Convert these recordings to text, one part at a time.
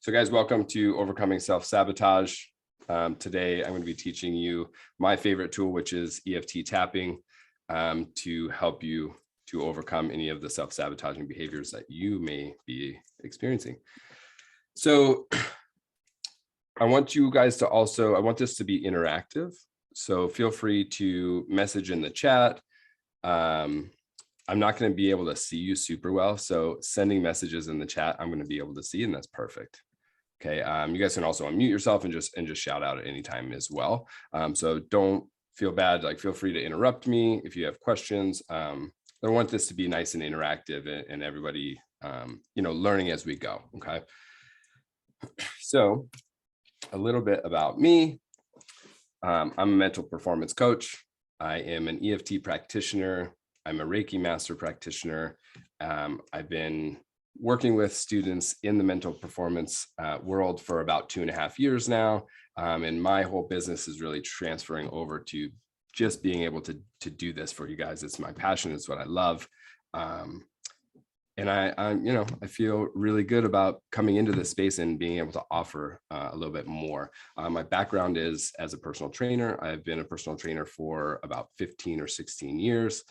So guys, welcome to Overcoming Self-Sabotage. Today, I'm going to be teaching you my favorite tool, which is EFT tapping, to help you to overcome any of the self-sabotaging behaviors that you may be experiencing. So I want you guys to also, I want this to be interactive. So feel free to message in the chat. I'm not going to be able to see you super well. So sending messages in the chat, I'm going to be able to see, and that's perfect. Okay. You guys can also unmute yourself and just shout out at any time as well. So don't feel bad. Like, feel free to interrupt me if you have questions. I want this to be nice and interactive and everybody, learning as we go. Okay. So a little bit about me. I'm a mental performance coach. I am an EFT practitioner. I'm a Reiki master practitioner. I've been working with students in the mental performance world for about 2.5 years now. And my whole business is really transferring over to just being able to do this for you guys. It's my passion. It's what I love. And I feel really good about coming into this space and being able to offer a little bit more. My background is as a personal trainer. I've been a personal trainer for about 15 or 16 years.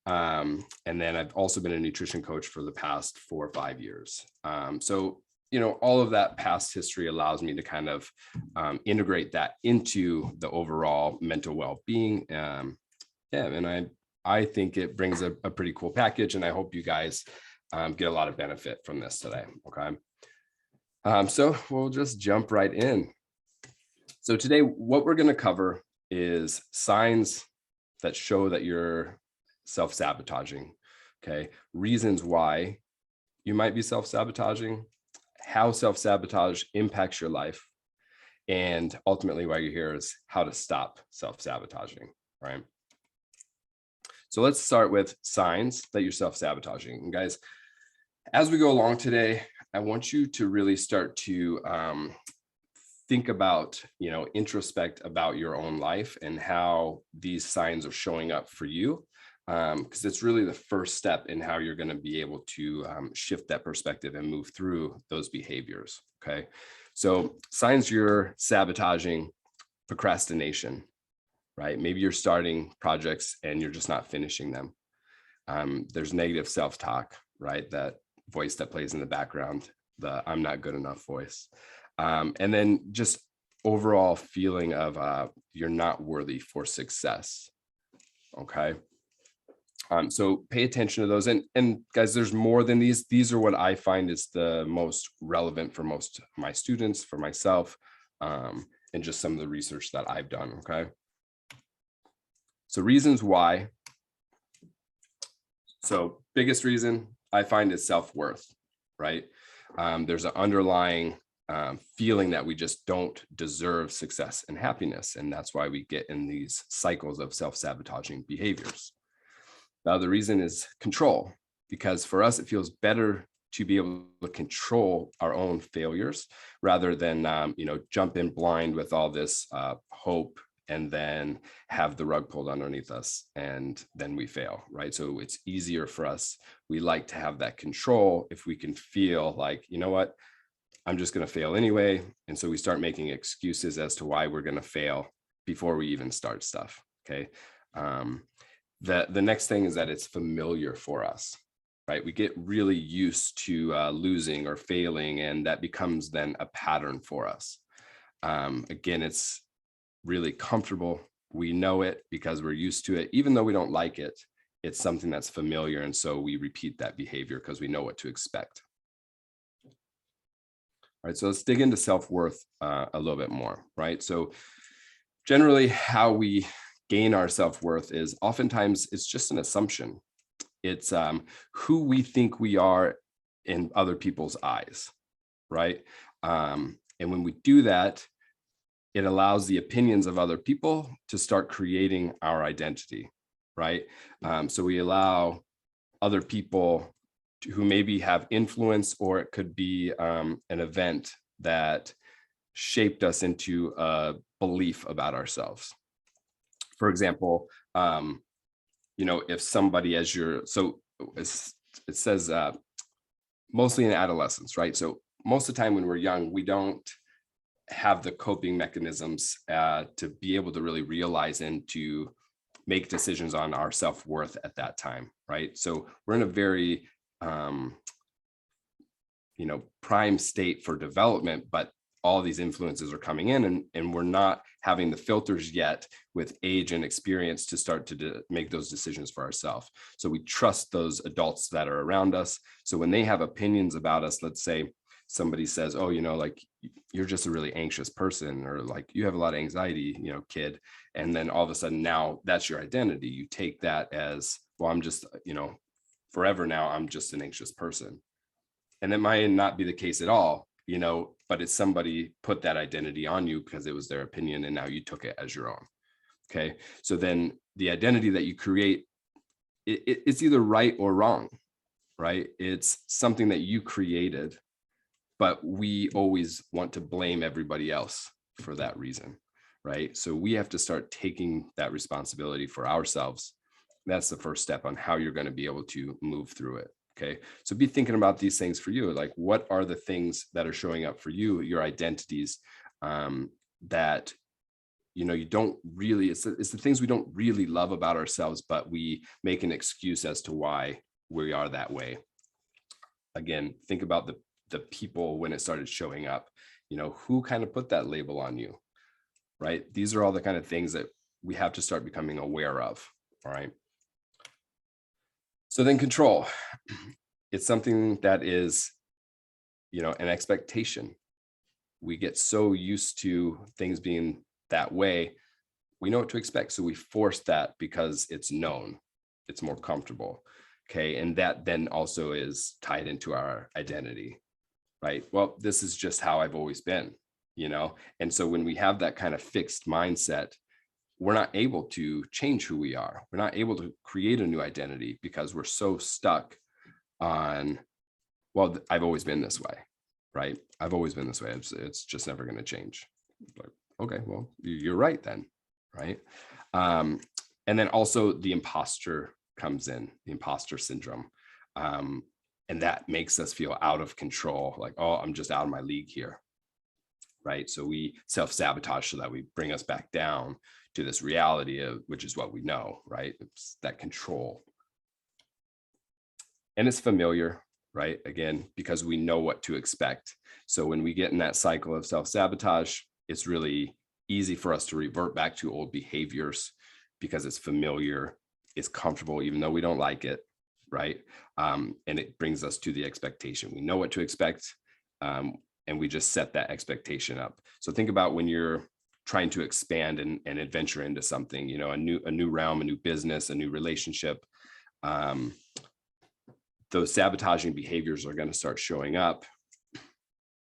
And then I've also been a nutrition coach for the past 4 or 5 years. So, all of that past history allows me to kind of integrate that into the overall mental well-being. And I think it brings a pretty cool package, and I hope you guys get a lot of benefit from this today. Okay. So we'll just jump right in. So today, what we're going to cover is signs that show that you're self-sabotaging. Okay. Reasons why you might be self-sabotaging, how self-sabotage impacts your life, and ultimately why you're here is how to stop self-sabotaging, right? So let's start with signs that you're self-sabotaging. And guys, as we go along today, I want you to really start to think about, introspect about your own life and how these signs are showing up for you. Because it's really the first step in how you're going to be able to shift that perspective and move through those behaviors. Okay. So signs you're sabotaging: procrastination, right? Maybe you're starting projects and you're just not finishing them. There's negative self-talk, right? That voice that plays in the background, the I'm not good enough voice. And then just overall feeling of you're not worthy for success. Okay. So pay attention to those. And guys, there's more than these. These are what I find is the most relevant for most of my students, for myself, and just some of the research that I've done. Okay. So reasons why. So biggest reason I find is self-worth, right? There's an underlying feeling that we just don't deserve success and happiness. And that's why we get in these cycles of self-sabotaging behaviors. The other reason is control, because for us, it feels better to be able to control our own failures rather than, jump in blind with all this hope and then have the rug pulled underneath us and then we fail, right? So it's easier for us. We like to have that control if we can feel like, you know what, I'm just going to fail anyway. And so we start making excuses as to why we're going to fail before we even start stuff. Okay. The next thing is that it's familiar for us, right? We get really used to losing or failing, and that becomes then a pattern for us. Again, it's really comfortable. We know it because we're used to it. Even though we don't like it, it's something that's familiar. And so we repeat that behavior because we know what to expect. All right, so let's dig into self-worth a little bit more, right? So generally how we gain our self-worth is oftentimes it's just an assumption. It's who we think we are in other people's eyes, right? And when we do that, it allows the opinions of other people to start creating our identity, right? So we allow other people who maybe have influence, or it could be an event that shaped us into a belief about ourselves. For example, if somebody it says mostly in adolescence, right? So most of the time when we're young, we don't have the coping mechanisms to be able to really realize and to make decisions on our self-worth at that time, right? So we're in a very prime state for development, but all these influences are coming in, and we're not having the filters yet with age and experience to start to make those decisions for ourselves. So we trust those adults that are around us. So when they have opinions about us, let's say somebody says, oh, like you're just a really anxious person, or like you have a lot of anxiety, kid. And then all of a sudden now that's your identity. You take that as, well, I'm just, forever now, I'm just an anxious person. And that might not be the case at all, but it's somebody put that identity on you because it was their opinion, and now you took it as your own. Okay. So then the identity that you create, it's either right or wrong, right? It's something that you created, but we always want to blame everybody else for that reason, right? So we have to start taking that responsibility for ourselves. That's the first step on how you're going to be able to move through it. Okay. So be thinking about these things for you. Like, what are the things that are showing up for you, your identities, that, you don't really, it's the things we don't really love about ourselves, but we make an excuse as to why we are that way. Again, think about the people when it started showing up, who kind of put that label on you, right? These are all the kind of things that we have to start becoming aware of. All right. So then control, it's something that is, an expectation. We get so used to things being that way, we know what to expect. So we force that because it's known, it's more comfortable. Okay. And that then also is tied into our identity, right? Well, this is just how I've always been, And so when we have that kind of fixed mindset, we're not able to change who we are. We're not able to create a new identity because we're so stuck on, well, I've always been this way, right? I've always been this way. It's just never going to change. Like, okay, well, you're right then, right? And then also the imposter comes in, the imposter syndrome. And that makes us feel out of control, like, oh, I'm just out of my league here, right? So we self-sabotage so that we bring us back down to this reality of, which is what we know, right? It's that control. And it's familiar, right? Again, because we know what to expect. So when we get in that cycle of self-sabotage, it's really easy for us to revert back to old behaviors because it's familiar, it's comfortable, even though we don't like it, right? And it brings us to the expectation. We know what to expect, and we just set that expectation up. So think about when you're trying to expand and adventure into something, a new realm, a new business, a new relationship. Those sabotaging behaviors are going to start showing up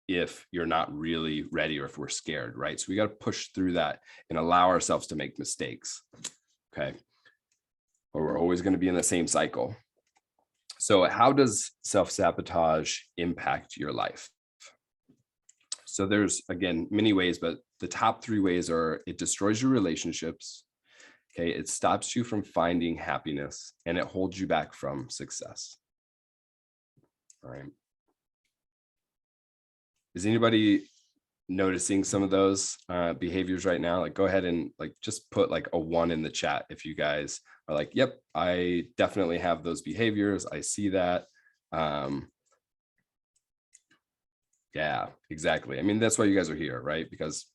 if you're not really ready or if we're scared, right? So we got to push through that and allow ourselves to make mistakes, okay? Or we're always going to be in the same cycle. So how does self-sabotage impact your life? So there's, again, many ways, but the top 3 ways are: it destroys your relationships, okay? It stops you from finding happiness, and it holds you back from success. All right. Is anybody noticing some of those behaviors right now? Like, go ahead and just put like a 1 in the chat if you guys are like, yep, I definitely have those behaviors. I see that. Yeah, exactly. I mean, that's why you guys are here, right? Because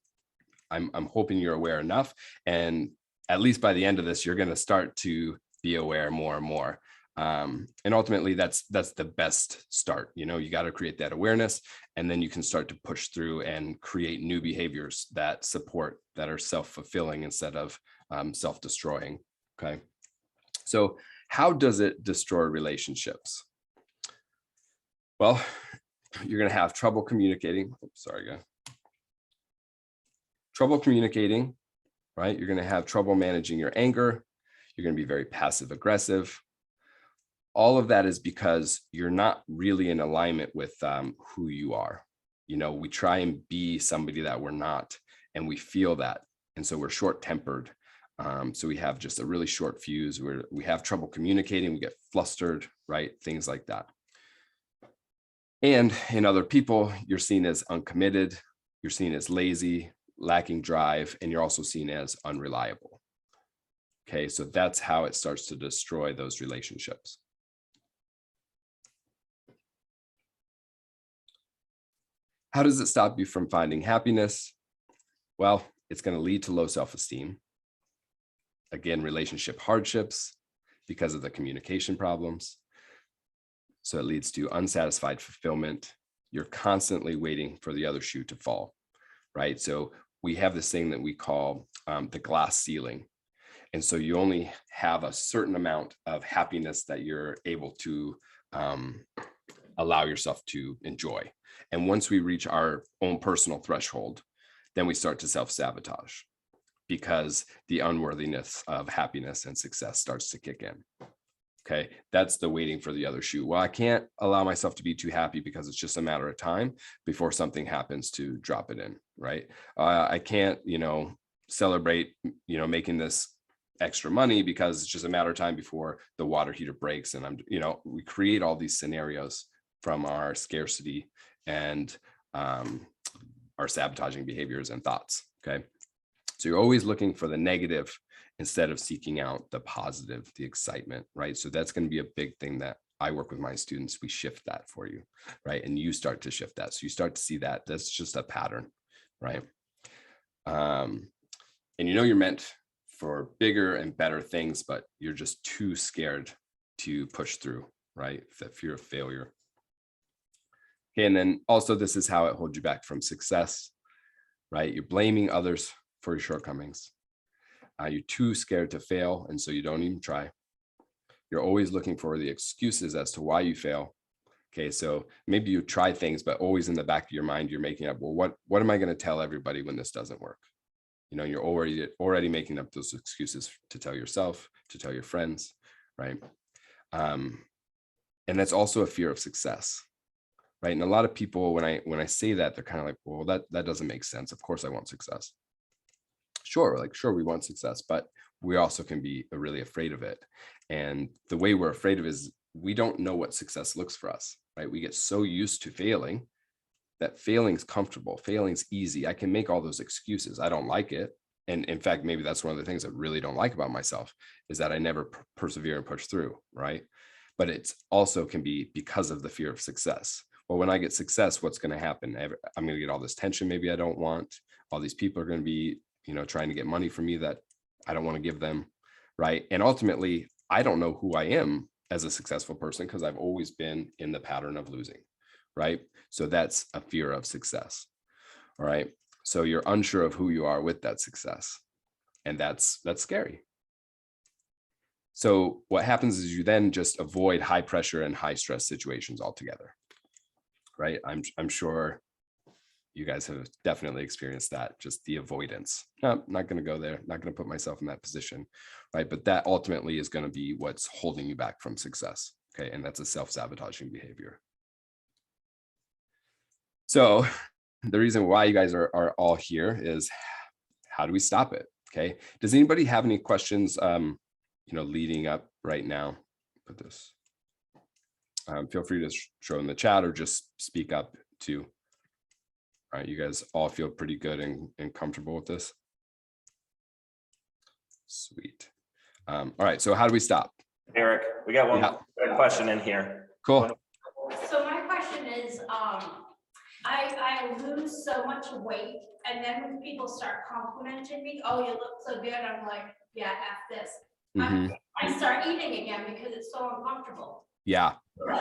I'm hoping you're aware enough, and at least by the end of this, you're going to start to be aware more and more. And ultimately, that's the best start. You got to create that awareness, and then you can start to push through and create new behaviors that support, that are self-fulfilling instead of self-destroying. Okay. So how does it destroy relationships? Well, you're going to have trouble communicating. Sorry, guys. Trouble communicating, right? You're going to have trouble managing your anger. You're going to be very passive aggressive. All of that is because you're not really in alignment with who you are. We try and be somebody that we're not, and we feel that. And so we're short-tempered. So we have just a really short fuse where we have trouble communicating. We get flustered, right? Things like that. And in other people, you're seen as uncommitted, you're seen as lazy, lacking drive, and you're also seen as unreliable. Okay, so that's how it starts to destroy those relationships. How does it stop you from finding happiness? Well, it's going to lead to low self-esteem. Again, relationship hardships because of the communication problems. So it leads to unsatisfied fulfillment. You're constantly waiting for the other shoe to fall, right? So we have this thing that we call the glass ceiling. And so you only have a certain amount of happiness that you're able to allow yourself to enjoy. And once we reach our own personal threshold, then we start to self-sabotage because the unworthiness of happiness and success starts to kick in. Okay, that's the waiting for the other shoe. Well, I can't allow myself to be too happy because it's just a matter of time before something happens to drop it in, right? I can't, celebrate, making this extra money because it's just a matter of time before the water heater breaks. And we create all these scenarios from our scarcity and our sabotaging behaviors and thoughts. Okay, so you're always looking for the negative instead of seeking out the positive, the excitement, right? So that's going to be a big thing that I work with my students. We shift that for you, right? And you start to shift that. So you start to see that that's just a pattern, right? And you're meant for bigger and better things, but you're just too scared to push through, right? That fear of failure. Okay, and then also this is how it holds you back from success, right? You're blaming others for your shortcomings. You're too scared to fail, and so you don't even try. You're always looking for the excuses as to why you fail. Okay, so maybe you try things, but always in the back of your mind, you're making up, well, what am I going to tell everybody when this doesn't work? You're already making up those excuses to tell yourself, to tell your friends, right? And that's also a fear of success, right? And a lot of people, when I say that, they're kind of like, well, that doesn't make sense. Of course I want success. Sure, we want success, but we also can be really afraid of it. And the way we're afraid of it is we don't know what success looks for us, right? We get so used to failing that failing's comfortable, failing's easy. I can make all those excuses. I don't like it. And in fact, maybe that's one of the things I really don't like about myself is that I never persevere and push through, right? But it's also can be because of the fear of success. Well, when I get success, what's going to happen? I'm going to get all this tension maybe I don't want. All these people are going to be trying to get money from me that I don't want to give them, right? And ultimately, I don't know who I am as a successful person because I've always been in the pattern of losing, right? So that's a fear of success, all right? So you're unsure of who you are with that success, and that's scary. So what happens is you then just avoid high pressure and high stress situations altogether, right? I'm sure you guys have definitely experienced that, just the avoidance. No, I'm not going to go there, not going to put myself in that position, right? But that ultimately is going to be what's holding you back from success, okay? And that's a self-sabotaging behavior. So the reason why you guys are all here is how do we stop it, okay? Does anybody have any questions, leading up right now? Put this, feel free to show in the chat or just speak up too. All right, you guys all feel pretty good and comfortable with this? Sweet. All right, so how do we stop? Eric, we got one question in here. Cool. So my question is, I lose so much weight, and then when people start complimenting me, oh, you look so good, I'm like, yeah, F this. I start eating again because it's so uncomfortable. Yeah. But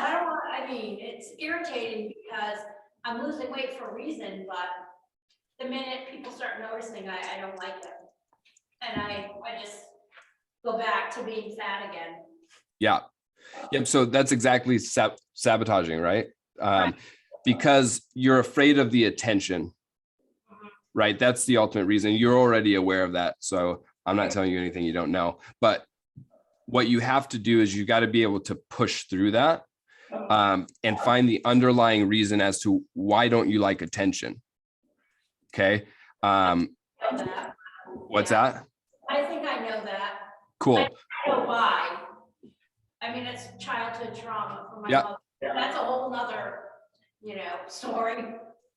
it's irritating because I'm losing weight for a reason, but the minute people start noticing, I don't like it. And I just go back to being fat again. Yeah. Yep. So that's exactly sabotaging, right? Because you're afraid of the attention, right? That's the ultimate reason. You're already aware of that. So I'm not telling you anything you don't know, but what you have to do is you got to be able to push through that and find the underlying reason as to why don't you like attention. Okay. What's that? I think I know that. Cool. I know why. I mean, it's childhood trauma for my mother. That's a whole nother story.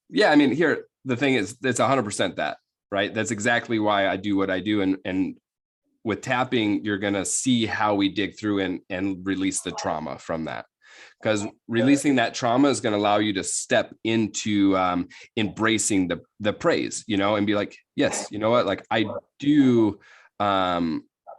Yeah, I mean, here, the thing is, it's 100% that, right? That's exactly why I do what I do. And with tapping, you're going to see how we dig through and release the trauma from that. Because releasing that trauma is going to allow you to step into embracing the praise, and be like, yes, you know what, like I do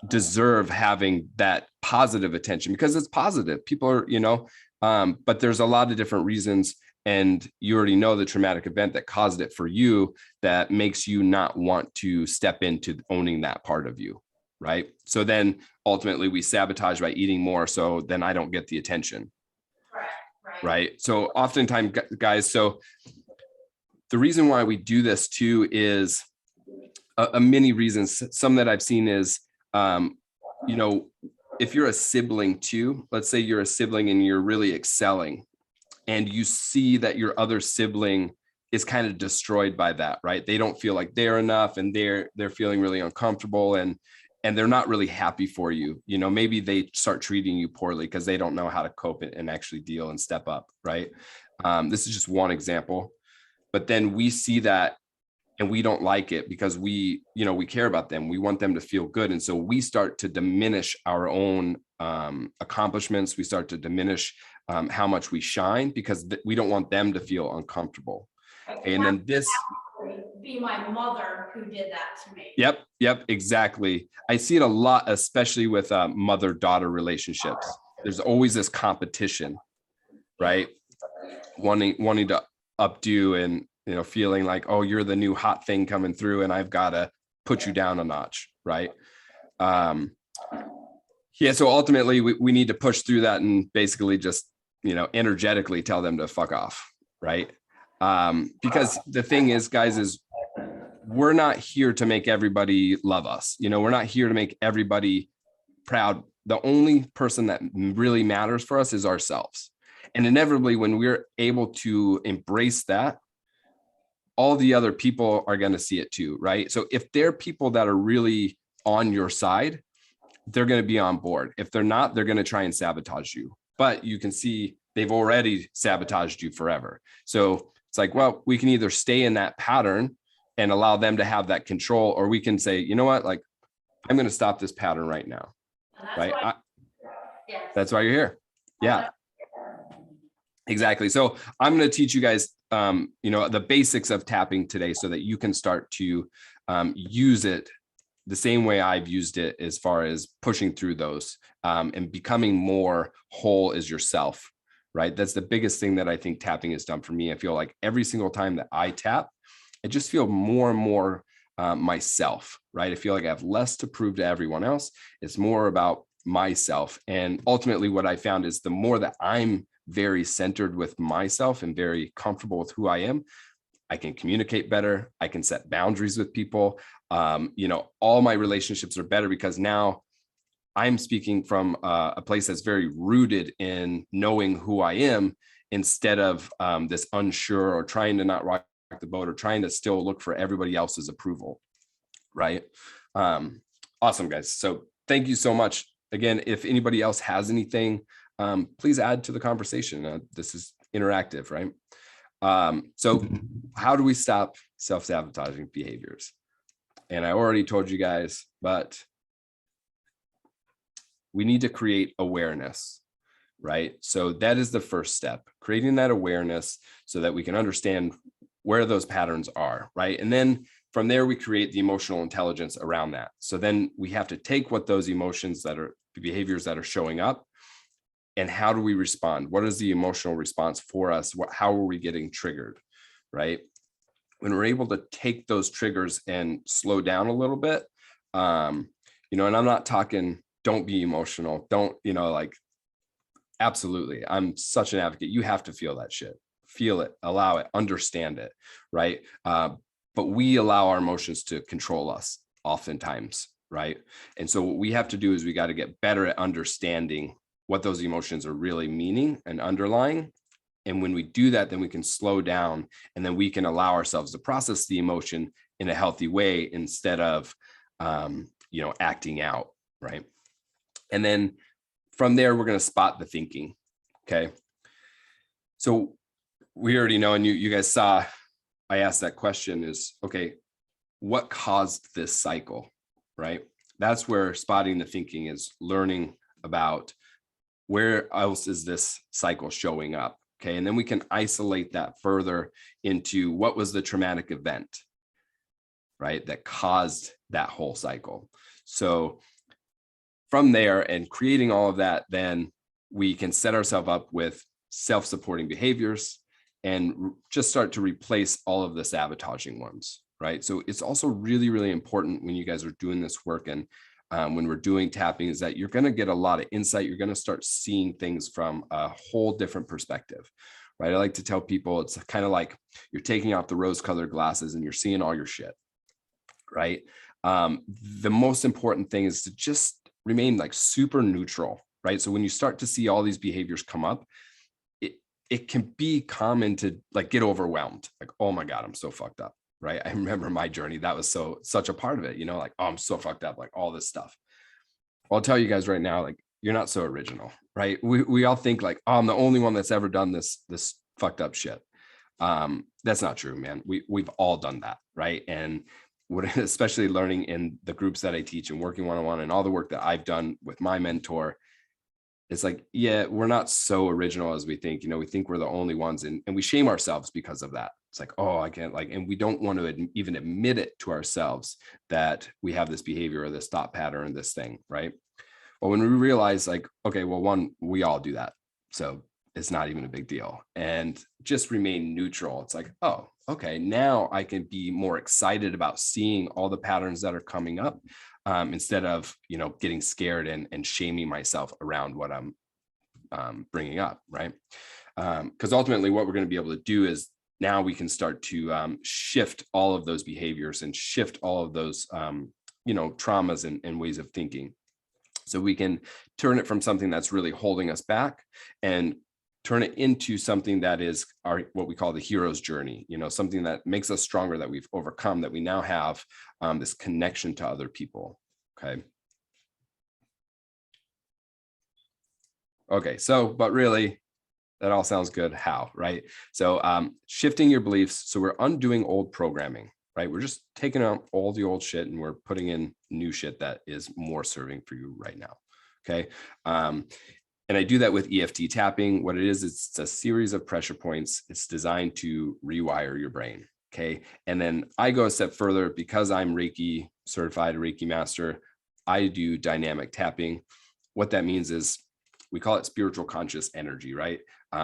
deserve having that positive attention because it's positive. People are, but there's a lot of different reasons. And you already know the traumatic event that caused it for you that makes you not want to step into owning that part of you. Right. So then ultimately we sabotage by eating more. So then I don't get the attention. Right. So oftentimes, guys, so the reason why we do this too is a many reasons. Some that I've seen is, if you're a sibling too, let's say you're a sibling and you're really excelling and you see that your other sibling is kind of destroyed by that, right? They don't feel like they're enough and they're feeling really uncomfortable and they're not really happy for you. Maybe they start treating you poorly because they don't know how to cope and actually deal and step up, right? This is just one example. But then we see that and we don't like it because we care about them. We want them to feel good. And so we start to diminish our own accomplishments. We start to diminish how much we shine because we don't want them to feel uncomfortable. And then this be my mother who did that to me. Yep, exactly. I see it a lot, especially with mother-daughter relationships. There's always this competition, right? Wanting to updo and feeling like, oh, you're the new hot thing coming through, and I've got to put you down a notch, right? Yeah. So ultimately, we need to push through that and basically just energetically tell them to fuck off, right? Because the thing is, guys, is we're not here to make everybody love us. We're not here to make everybody proud. The only person that really matters for us is ourselves. And inevitably, when we're able to embrace that, all the other people are going to see it too, right? So if they're people that are really on your side, they're going to be on board. If they're not, they're going to try and sabotage you. But you can see they've already sabotaged you forever. So it's like, well, we can either stay in that pattern and allow them to have that control, or we can say, you know what, like, I'm going to stop this pattern right now. Right. That's why you're here. Yeah, exactly. So I'm going to teach you guys, the basics of tapping today so that you can start to use it the same way I've used it as far as pushing through those and becoming more whole as yourself. Right. That's the biggest thing that I think tapping has done for me. I feel like every single time that I tap, I just feel more and more myself, right? I feel like I have less to prove to everyone else. It's more about myself. And ultimately what I found is the more that I'm very centered with myself and very comfortable with who I am, I can communicate better. I can set boundaries with people. All my relationships are better because now I'm speaking from a place that's very rooted in knowing who I am instead of this unsure or trying to not rock the boat or trying to still look for everybody else's approval. Right. Awesome, guys. So thank you so much. Again, if anybody else has anything, please add to the conversation. This is interactive, right? So how do we stop self-sabotaging behaviors? And I already told you guys, but we need to create awareness, right? So that is the first step, creating that awareness so that we can understand where those patterns are, right? And then from there, we create the emotional intelligence around that. So then we have to take what those emotions that are behaviors that are showing up and how do we respond? What is the emotional response for us? How are we getting triggered, right? When we're able to take those triggers and slow down a little bit, and I'm not talking, don't be emotional. Don't, absolutely. I'm such an advocate. You have to feel that shit. Feel it, allow it, understand it, right? But we allow our emotions to control us oftentimes, right? And so what we have to do is we got to get better at understanding what those emotions are really meaning and underlying. And when we do that, then we can slow down and then we can allow ourselves to process the emotion in a healthy way instead of, acting out, right? And then from there, we're going to spot the thinking, okay? So we already know, and you guys saw, I asked that question is, okay, what caused this cycle, right? That's where spotting the thinking is, learning about where else is this cycle showing up. Okay. And then we can isolate that further into what was the traumatic event, right, that caused that whole cycle. So from there and creating all of that, then we can set ourselves up with self-supporting behaviors and just start to replace all of the sabotaging ones, right? So it's also really, really important when you guys are doing this work and when we're doing tapping is that you're going to get a lot of insight. You're going to start seeing things from a whole different perspective, right? I like to tell people it's kind of like you're taking off the rose-colored glasses and you're seeing all your shit, right? The most important thing is to just remain like super neutral, right? So when you start to see all these behaviors come up, it can be common to like get overwhelmed. Like, oh my God, I'm so fucked up, right? I remember my journey. That was such a part of it, like, oh, I'm so fucked up, like all this stuff. I'll tell you guys right now, like, you're not so original, right? We all think like, oh, I'm the only one that's ever done this fucked up shit. That's not true, man. We've all done that, right? And what, especially learning in the groups that I teach and working one-on-one and all the work that I've done with my mentor, it's like, yeah, we're not so original as we think. We think we're the only ones, and we shame ourselves because of that. It's like, oh, I can't, like, and we don't want to even admit it to ourselves that we have this behavior or this thought pattern, this thing, right? But when we realize like, okay, well, one, we all do that. So it's not even a big deal, and just remain neutral. It's like, oh, okay, now I can be more excited about seeing all the patterns that are coming up, instead of, getting scared and shaming myself around what I'm bringing up, right? Because ultimately what we're going to be able to do is now we can start to shift all of those behaviors and shift all of those, traumas and ways of thinking. So we can turn it from something that's really holding us back and turn it into something that is what we call the hero's journey, something that makes us stronger, that we've overcome, that we now have this connection to other people. Okay. Okay. So, but really, that all sounds good. How, right? So shifting your beliefs. So we're undoing old programming, right? We're just taking out all the old shit and we're putting in new shit that is more serving for you right now. Okay. And I do that with EFT tapping. What it is, it's a series of pressure points. It's designed to rewire your brain. Okay. And then I go a step further because I'm Reiki certified, Reiki master. I do dynamic tapping. What that means is we call it spiritual conscious energy, right?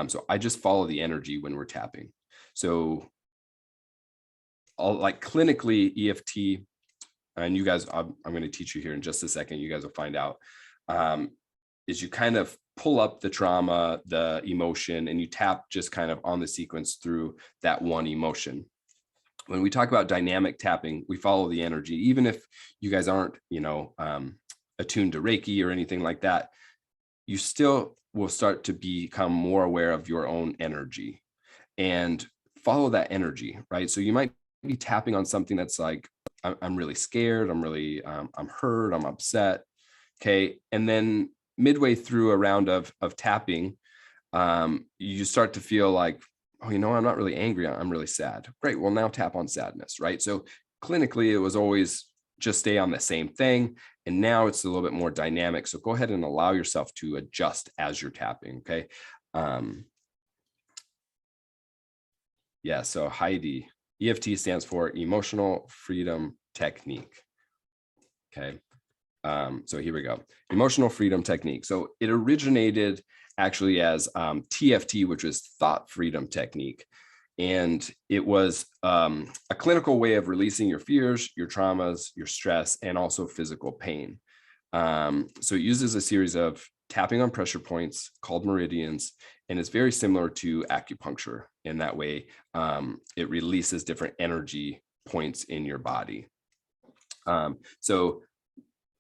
So I just follow the energy when we're tapping. So like clinically EFT, and you guys, I'm going to teach you here in just a second. You guys will find out, is you kind of pull up the trauma, the emotion, and you tap just kind of on the sequence through that one emotion. When we talk about dynamic tapping, we follow the energy. Even if you guys aren't, attuned to Reiki or anything like that, you still will start to become more aware of your own energy and follow that energy, right? So you might be tapping on something that's like, I'm really scared. I'm really, I'm hurt. I'm upset. Okay. And then midway through a round of tapping, you start to feel like, oh, I'm not really angry. I'm really sad. Great. Well, now tap on sadness, right? So clinically, it was always just stay on the same thing. And now it's a little bit more dynamic. So go ahead and allow yourself to adjust as you're tapping. Okay. Yeah. So Heidi, EFT stands for Emotional Freedom Technique. Okay. So here we go. Emotional Freedom Technique. So it originated actually as TFT, which is Thought Freedom Technique. And it was a clinical way of releasing your fears, your traumas, your stress, and also physical pain. So it uses a series of tapping on pressure points called meridians, and it's very similar to acupuncture in that way. It releases different energy points in your body. So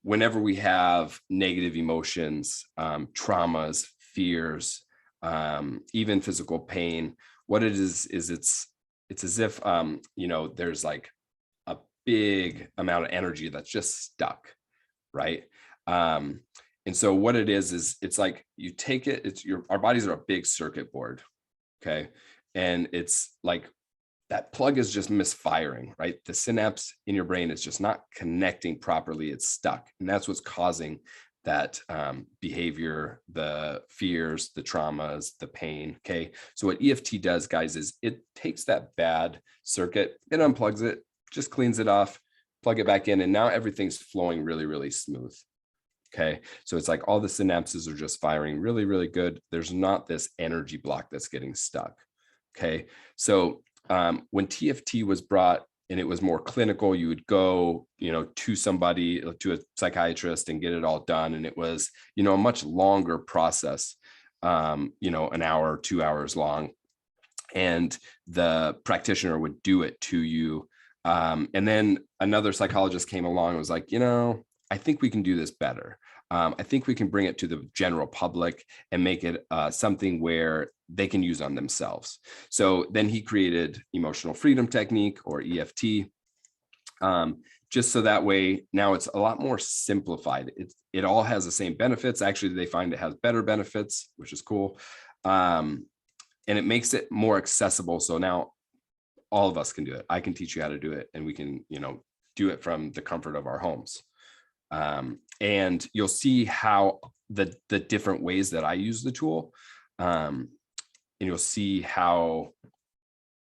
whenever we have negative emotions, traumas, fears, even physical pain, what it is it's as if, there's like a big amount of energy that's just stuck, right? And so what it is it's like you take it, our bodies are a big circuit board, okay? And it's like that plug is just misfiring, right? The synapse in your brain is just not connecting properly. It's stuck. And that's what's causing that behavior, the fears, the traumas, the pain. Okay. So what EFT does, guys, is it takes that bad circuit, it unplugs it, just cleans it off, plug it back in, and now everything's flowing really, really smooth. Okay. So it's like all the synapses are just firing really, really good. There's not this energy block that's getting stuck. Okay. So when TFT was brought and it was more clinical, you would go, to somebody, to a psychiatrist and get it all done. And it was, a much longer process, an hour, 2 hours long. And the practitioner would do it to you. And then another psychologist came along and was like, I think we can do this better. I think we can bring it to the general public and make it something where they can use on themselves. So then he created emotional freedom technique, or EFT, just so that way now it's a lot more simplified. It all has the same benefits. Actually, they find it has better benefits, which is cool. And it makes it more accessible. So now all of us can do it. I can teach you how to do it, and we can, do it from the comfort of our homes. And you'll see how the different ways that I use the tool, and you'll see how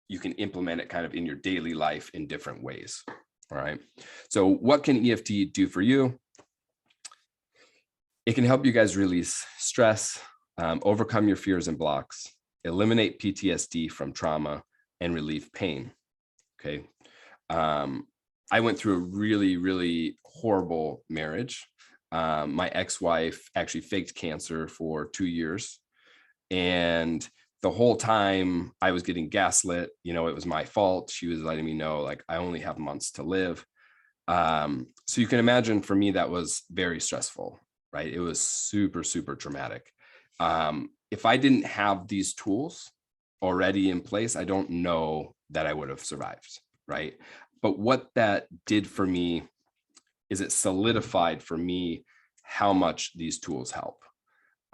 you can implement it kind of in your daily life in different ways. All right. So what can EFT do for you? It can help you guys release stress, overcome your fears and blocks, eliminate PTSD from trauma, and relieve pain. Okay. I went through a really, really horrible marriage. My ex-wife actually faked cancer for 2 years. And the whole time I was getting gaslit, it was my fault. She was letting me know, like, I only have months to live. So you can imagine, for me, that was very stressful, right? It was super, super traumatic. If I didn't have these tools already in place, I don't know that I would have survived, right? But what that did for me is it solidified for me how much these tools help.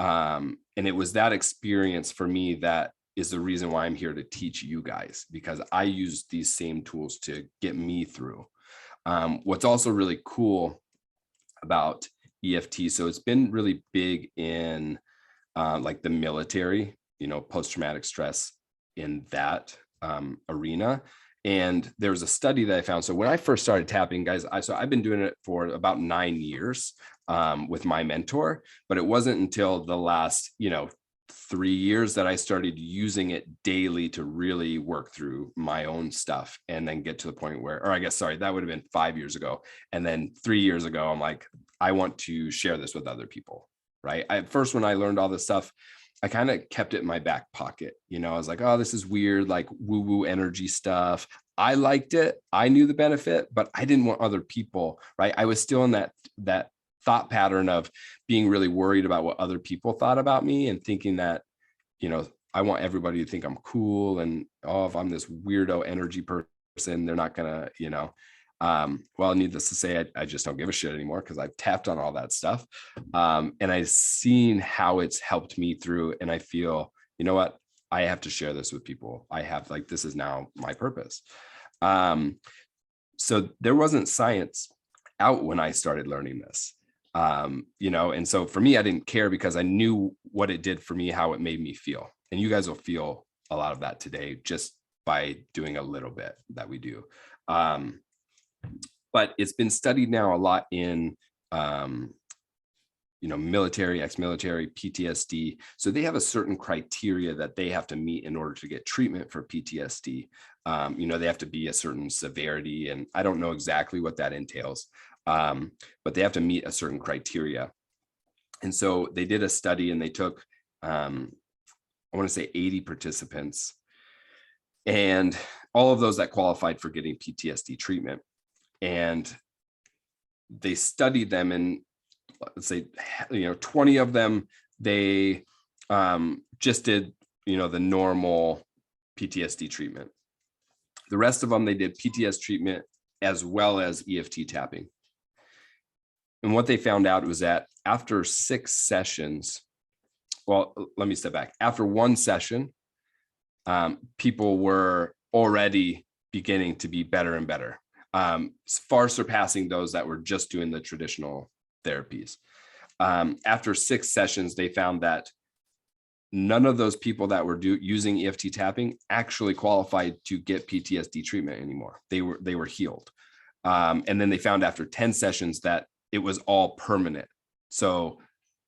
And it was that experience for me that is the reason why I'm here to teach you guys, because I use these same tools to get me through. What's also really cool about EFT, so it's been really big in like the military, post-traumatic stress in that arena. And there was a study that I found. So when I first started tapping, guys, I've been doing it for about 9 years with my mentor, but it wasn't until the last, 3 years that I started using it daily to really work through my own stuff, and then get to the point where, or I guess, sorry, that would have been 5 years ago. And then 3 years ago, I'm like, I want to share this with other people, right? At first, when I learned all this stuff, I kind of kept it in my back pocket. I was like, oh, this is weird, like woo-woo energy stuff. I liked it. I knew the benefit, but I didn't want other people, right? I was still in that thought pattern of being really worried about what other people thought about me, and thinking that, I want everybody to think I'm cool. And, oh, if I'm this weirdo energy person, they're not gonna, well, needless to say, I just don't give a shit anymore, because I've tapped on all that stuff. And I've seen how it's helped me through. And I feel, you know what? I have to share this with people. I have, like, this is now my purpose. So there wasn't science out when I started learning this, and so for me, I didn't care, because I knew what it did for me, how it made me feel. And you guys will feel a lot of that today, just by doing a little bit that we do. But it's been studied now a lot in, military, ex-military, PTSD. So they have a certain criteria that they have to meet in order to get treatment for PTSD. They have to be a certain severity, and I don't know exactly what that entails, but they have to meet a certain criteria. And so they did a study, and they took, I want to say 80 participants, and all of those that qualified for getting PTSD treatment. And they studied them, and let's say, 20 of them, they just did, the normal PTSD treatment. The rest of them, they did PTSD treatment as well as EFT tapping. And what they found out was that after 6 sessions, well, let me step back. After 1 session, people were already beginning to be better and better, far surpassing those that were just doing the traditional therapies. After 6 sessions, they found that none of those people that were using EFT tapping actually qualified to get PTSD treatment anymore. They were healed. And then they found after 10 sessions that it was all permanent. So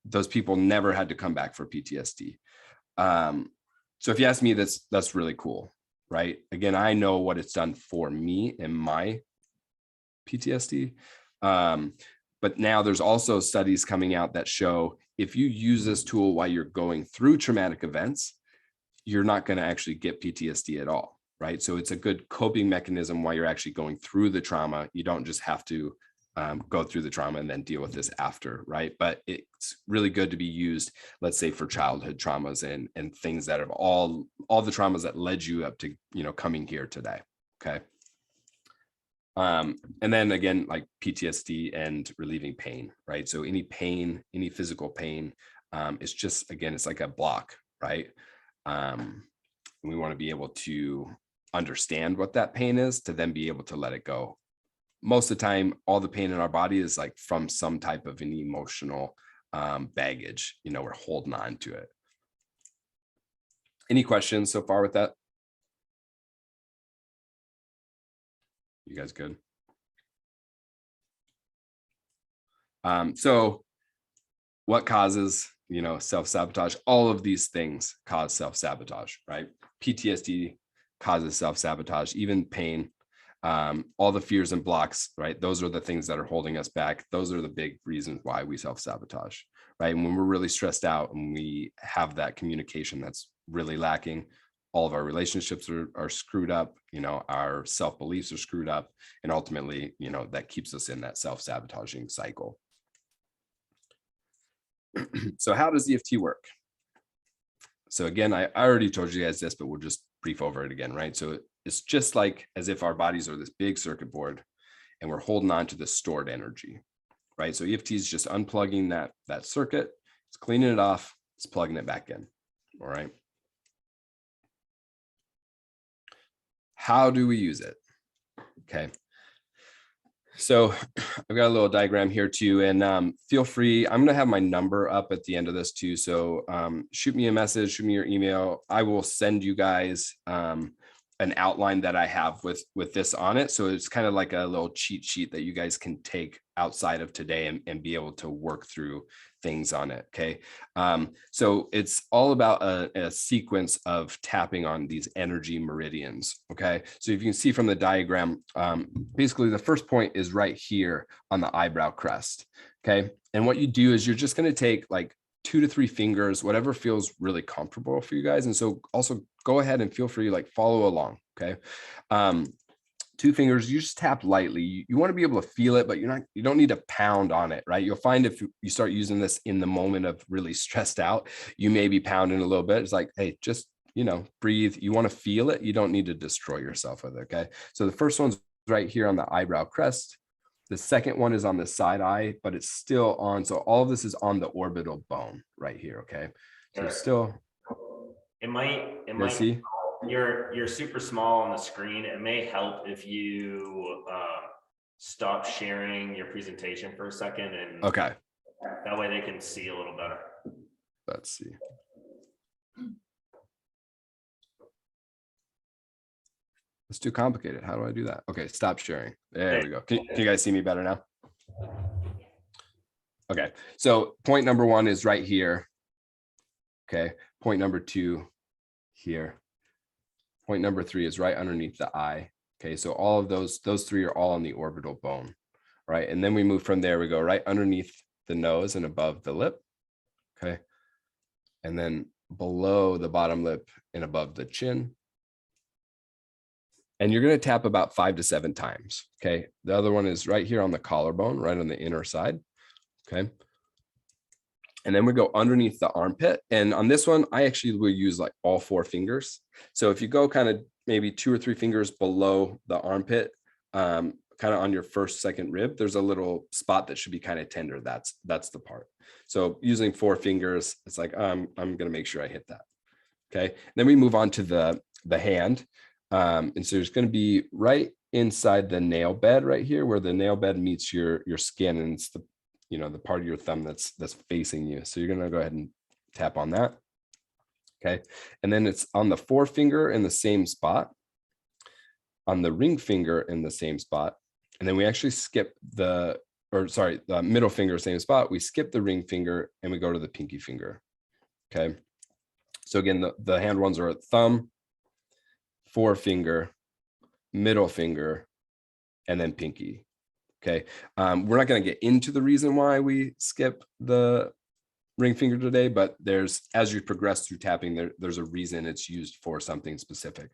those people never had to come back for PTSD. So if you ask me, that's really cool, right? Again, I know what it's done for me and my PTSD. But now there's also studies coming out that show if you use this tool while you're going through traumatic events, you're not going to actually get PTSD at all, right? So it's a good coping mechanism while you're actually going through the trauma. You don't just have to go through the trauma and then deal with this after, right? But it's really good to be used, let's say, for childhood traumas and things that have all the traumas that led you up to, coming here today. Okay. And then again, like PTSD and relieving pain, right? So any pain, any physical pain, it's just, again, it's like a block, right? And we want to be able to understand what that pain is to then be able to let it go. Most of the time, all the pain in our body is like from some type of an emotional baggage, we're holding on to it. Any questions so far with that? You guys good? So what causes, self-sabotage? All of these things cause self-sabotage, right? PTSD causes self-sabotage, even pain, all the fears and blocks, right? Those are the things that are holding us back. Those are the big reasons why we self-sabotage, right? And when we're really stressed out and we have that communication that's really lacking, all of our relationships are screwed up, our self-beliefs are screwed up, and ultimately, that keeps us in that self-sabotaging cycle. So how does EFT work? So again, I already told you guys this, but we'll just brief over it again, right? So it's just like as if our bodies are this big circuit board and we're holding on to the stored energy, right? So EFT is just unplugging that circuit, it's cleaning it off, it's plugging it back in, all right? How do we use it? Okay. So I've got a little diagram here too, and feel free, I'm going to have my number up at the end of this too. So shoot me a message, shoot me your email. I will send you guys an outline that I have with this on it. So it's kind of like a little cheat sheet that you guys can take outside of today and be able to work through things on it. Okay. So it's all about a sequence of tapping on these energy meridians. Okay. So if you can see from the diagram, basically the first point is right here on the eyebrow crest. Okay. And what you do is you're just going to take like 2 to 3 fingers, whatever feels really comfortable for you guys. And so also go ahead and feel free, like follow along. Okay. 2 fingers, you just tap lightly. You want to be able to feel it, but you don't need to pound on it, right? You'll find if you start using this in the moment of really stressed out, you may be pounding a little bit. It's like, hey, just, breathe. You want to feel it. You don't need to destroy yourself with it. Okay. So the first one's right here on the eyebrow crest. The second one is on the side eye, but it's still on. So all of this is on the orbital bone right here. Okay. So still. It might see? You're super small on the screen. It may help if you stop sharing your presentation for a second, and okay, that way they can see a little better. Let's see. It's too complicated. How do I do that? Okay, stop sharing. There we go. Can you guys see me better now? Okay, so point number 1 is right here. Okay, point number 2 here. Point number 3 is right underneath the eye. Okay, so all of those 3 are all on the orbital bone, right? And then we move from there, we go right underneath the nose and above the lip. Okay, and then below the bottom lip and above the chin. And you're going to tap about 5 to 7 times. Okay, the other one is right here on the collarbone, right on the inner side. Okay, and then we go underneath the armpit. And on this one, I actually will use like all 4 fingers. So if you go kind of maybe 2 or 3 fingers below the armpit, kind of on your first, second rib, there's a little spot that should be kind of tender. That's the part. So using 4 fingers, it's like, I'm going to make sure I hit that. Okay. Then we move on to the the hand. And so it's going to be right inside the nail bed right here, where the nail bed meets your skin, and it's the, you know, the part of your thumb that's facing you. So you're going to go ahead and tap on that. Okay. And then it's on the forefinger in the same spot, on the ring finger in the same spot. And then we actually skip the middle finger, same spot. We skip the ring finger and we go to the pinky finger. Okay. So again, the hand ones are thumb, forefinger, middle finger, and then pinky. Okay. We're not going to get into the reason why we skip the ring finger today, but as you progress through tapping, there's a reason it's used for something specific.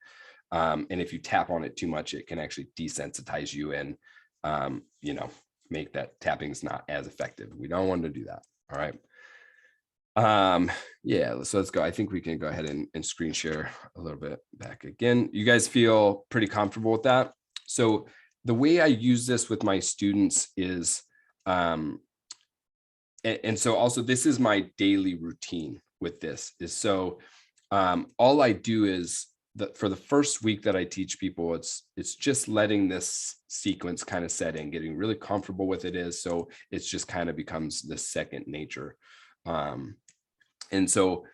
And if you tap on it too much, it can actually desensitize you and, you know, make that tapping's not as effective. We don't want to do that. All right. Yeah, so let's go. I think we can go ahead and screen share a little bit back again. You guys feel pretty comfortable with that? So the way I use this with my students is, and so also this is my daily routine with this is, so all I do is for the first week that I teach people, it's just letting this sequence kind of set in, getting really comfortable with it so it's just kind of becomes the second nature. And so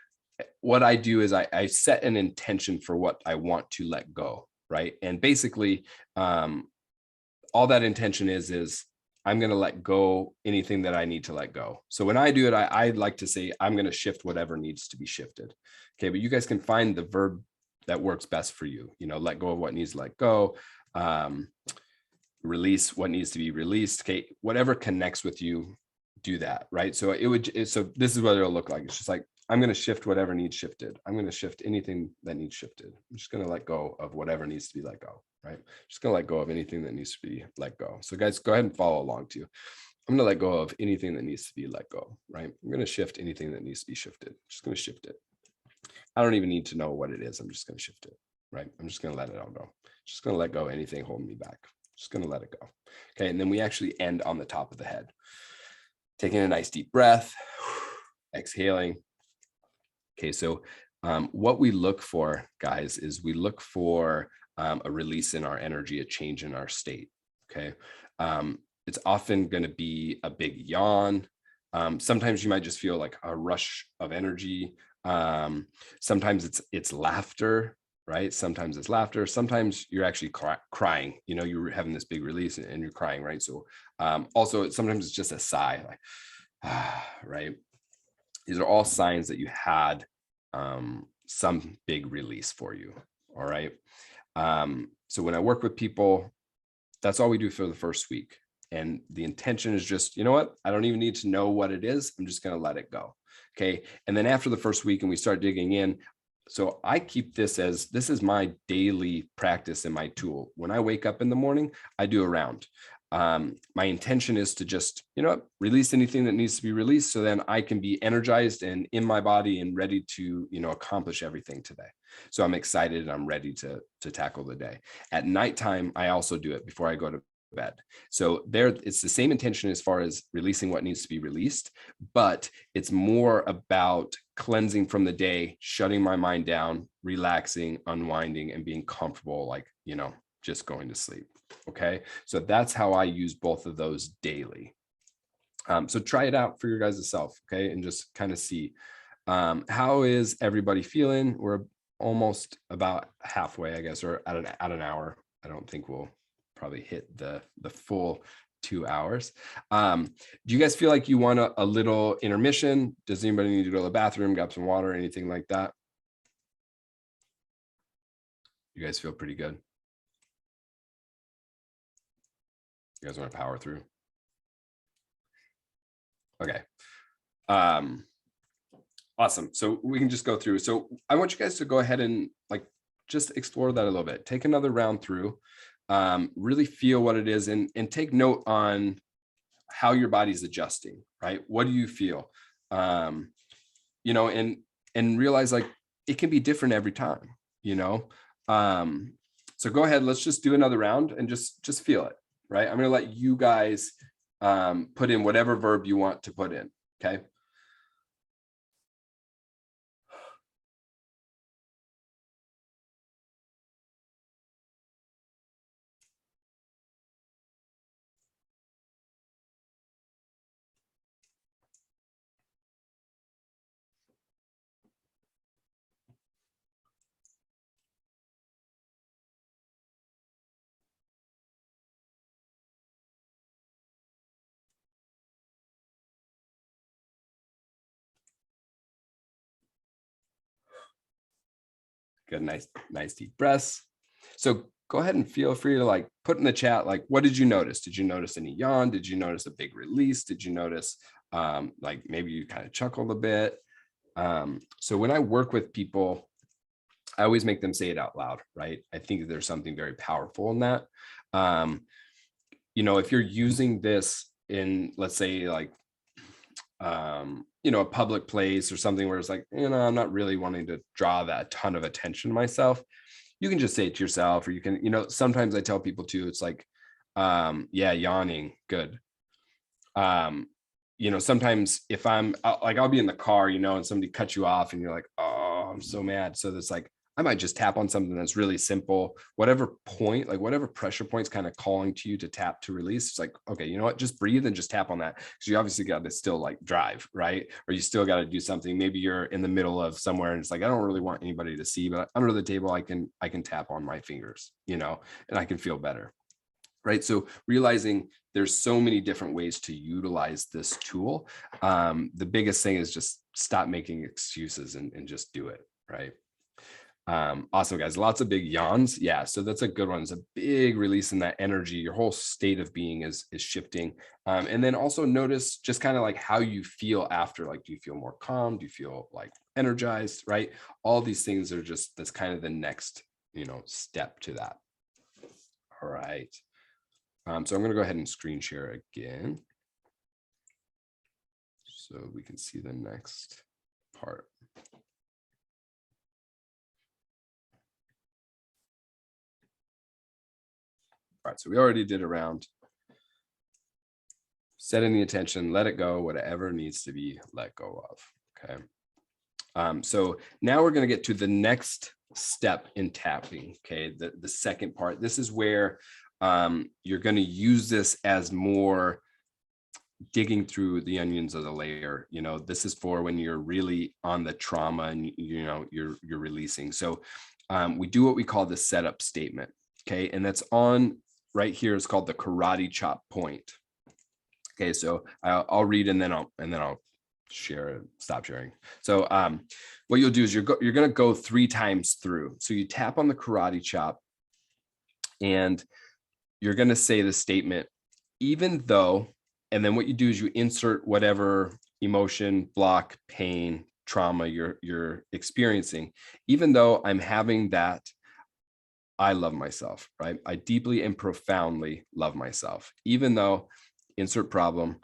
what I do is I set an intention for what I want to let go, right? And basically, all that intention is I'm going to let go anything that I need to let go. So when I do it, I like to say, I'm going to shift whatever needs to be shifted. Okay, but you guys can find the verb that works best for you. You know, let go of what needs to let go, release what needs to be released. Okay, whatever connects with you, do that, right? So so this is what it'll look like. It's just like, I'm going to shift whatever needs shifted. I'm going to shift anything that needs shifted. I'm just going to let go of whatever needs to be let go, right? Just going to let go of anything that needs to be let go. So guys, go ahead and follow along too. I'm going to let go of anything that needs to be let go, right? I'm going to shift anything that needs to be shifted. I'm just going to shift it. I don't even need to know what it is. I'm just going to shift it, right? I'm just going to let it all go. Just going to let go of anything holding me back. Just going to let it go. Okay. And then we actually end on the top of the head. Taking a nice deep breath, exhaling. Okay, so what we look for, guys, is we look for a release in our energy, a change in our state. Okay, it's often going to be a big yawn. Sometimes you might just feel like a rush of energy. Sometimes it's laughter, right? Sometimes it's laughter. Sometimes you're actually crying. You know, you're having this big release and you're crying, right? So also sometimes it's just a sigh, like right. These are all signs that you had some big release for you. All right. So when I work with people, that's all we do for the first week. And the intention is just, you know what? I don't even need to know what it is. I'm just going to let it go. Okay. And then after the first week and we start digging in, so I keep this is my daily practice and my tool. When I wake up in the morning, I do a round. My intention is to just, you know what, release anything that needs to be released. So then I can be energized and in my body and ready to, you know, accomplish everything today. So I'm excited and I'm ready to tackle the day. At nighttime, I also do it before I go to bed. So it's the same intention as far as releasing what needs to be released, but it's more about cleansing from the day, shutting my mind down, relaxing, unwinding, and being comfortable, like, you know, just going to sleep. Okay. So that's how I use both of those daily. So try it out for your guys' self. Okay. And just kind of see, how is everybody feeling? We're almost about halfway, I guess, or at an hour. I don't think we'll probably hit the full 2 hours. Do you guys feel like you want a little intermission? Does anybody need to go to the bathroom, grab some water, anything like that? You guys feel pretty good? You guys want to power through? Okay. Awesome. So we can just go through. So I want you guys to go ahead and like just explore that a little bit. Take another round through. Really feel what it is and take note on how your body's adjusting, right? What do you feel? You know, and realize like it can be different every time, you know? So go ahead, let's just do another round and just feel it, right? I'm going to let you guys put in whatever verb you want to put in, okay? Good, nice deep breaths. So go ahead and feel free to like put in the chat, like, what did you notice? Did you notice any yawn? Did you notice a big release? Did you notice like maybe you kind of chuckled a bit? So when I work with people, I always make them say it out loud, right? I think there's something very powerful in that. If you're using this in, let's say, like, a public place or something where it's like, I'm not really wanting to draw that ton of attention to myself, you can just say it to yourself, or you can, sometimes I tell people too, it's like, yeah, yawning, good. Sometimes if I'll be in the car, and somebody cuts you off and you're like, oh, I'm so mad. So it's like, I might just tap on something that's really simple, whatever point, like whatever pressure point's kind of calling to you to tap to release. It's like, okay, you know what, just breathe and just tap on that. Because you obviously got to still like drive, right? Or you still got to do something. Maybe you're in the middle of somewhere and it's like, I don't really want anybody to see, but under the table, I can tap on my fingers, and I can feel better. Right. So realizing there's so many different ways to utilize this tool. The biggest thing is just stop making excuses and just do it. Right. Awesome, guys. Lots of big yawns. Yeah. So that's a good one. It's a big release in that energy. Your whole state of being is shifting. And then also notice just kind of like how you feel after. Like, do you feel more calm? Do you feel like energized? Right. All these things are that's kind of the next, step to that. All right. So I'm going to go ahead and screen share again, so we can see the next part. All right, so we already did around setting the attention, let it go, whatever needs to be let go of. Okay. So now we're going to get to the next step in tapping. Okay. The second part. This is where you're going to use this as more digging through the onions of the layer. This is for when you're really on the trauma and you're releasing. So we do what we call the setup statement. Okay. And that's on right here. It's called the karate chop point. Okay. So I'll read and then I'll share, stop sharing. So what you'll do is you're going to go 3 times through. So you tap on the karate chop and you're going to say the statement, even though, and then what you do is you insert whatever emotion, block, pain, trauma you're experiencing. Even though I'm having that, I love myself, right? I deeply and profoundly love myself. Even though, insert problem,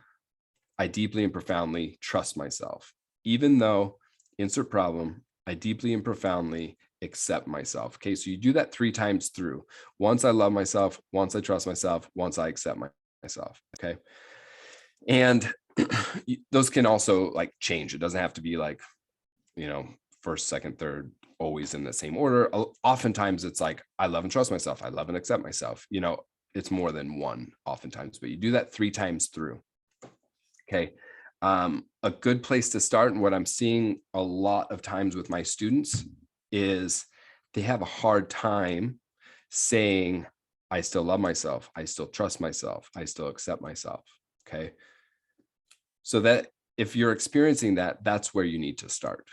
I deeply and profoundly trust myself. Even though, insert problem, I deeply and profoundly accept myself. Okay, so you do that 3 times through. Once I love myself, once I trust myself, once I accept myself. Okay, and those can also like change. It doesn't have to be like, first, second, third, always in the same order. Oftentimes it's like, I love and trust myself. I love and accept myself. It's more than one oftentimes, but you do that 3 times through. Okay. A good place to start, and what I'm seeing a lot of times with my students, is they have a hard time saying, I still love myself. I still trust myself. I still accept myself. Okay. So that if you're experiencing that, that's where you need to start.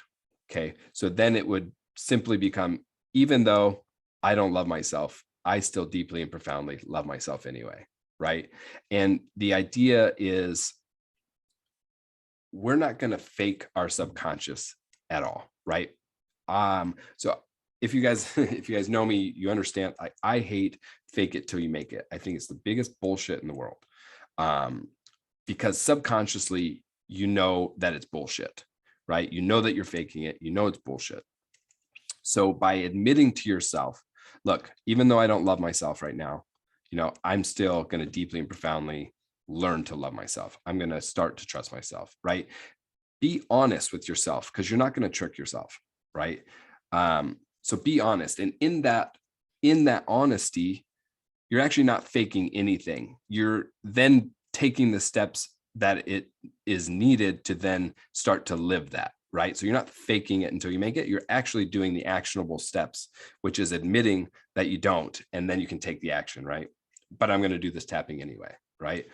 Okay. So then it would simply become, even though I don't love myself, I still deeply and profoundly love myself anyway. Right. And the idea is, we're not going to fake our subconscious at all. Right. So if you guys know me, you understand, I hate fake it till you make it. I think it's the biggest bullshit in the world. Because subconsciously, that it's bullshit, right? You know that you're faking it. It's bullshit. So by admitting to yourself, look, even though I don't love myself right now, I'm still going to deeply and profoundly learn to love myself. I'm going to start to trust myself, right? Be honest with yourself, because you're not going to trick yourself, right? So be honest. And in that honesty, you're actually not faking anything. You're then taking the steps that it is needed to then start to live that, right? So you're not faking it until you make it. You're actually doing the actionable steps, which is admitting that you don't, and then you can take the action, right? But I'm going to do this tapping anyway, right?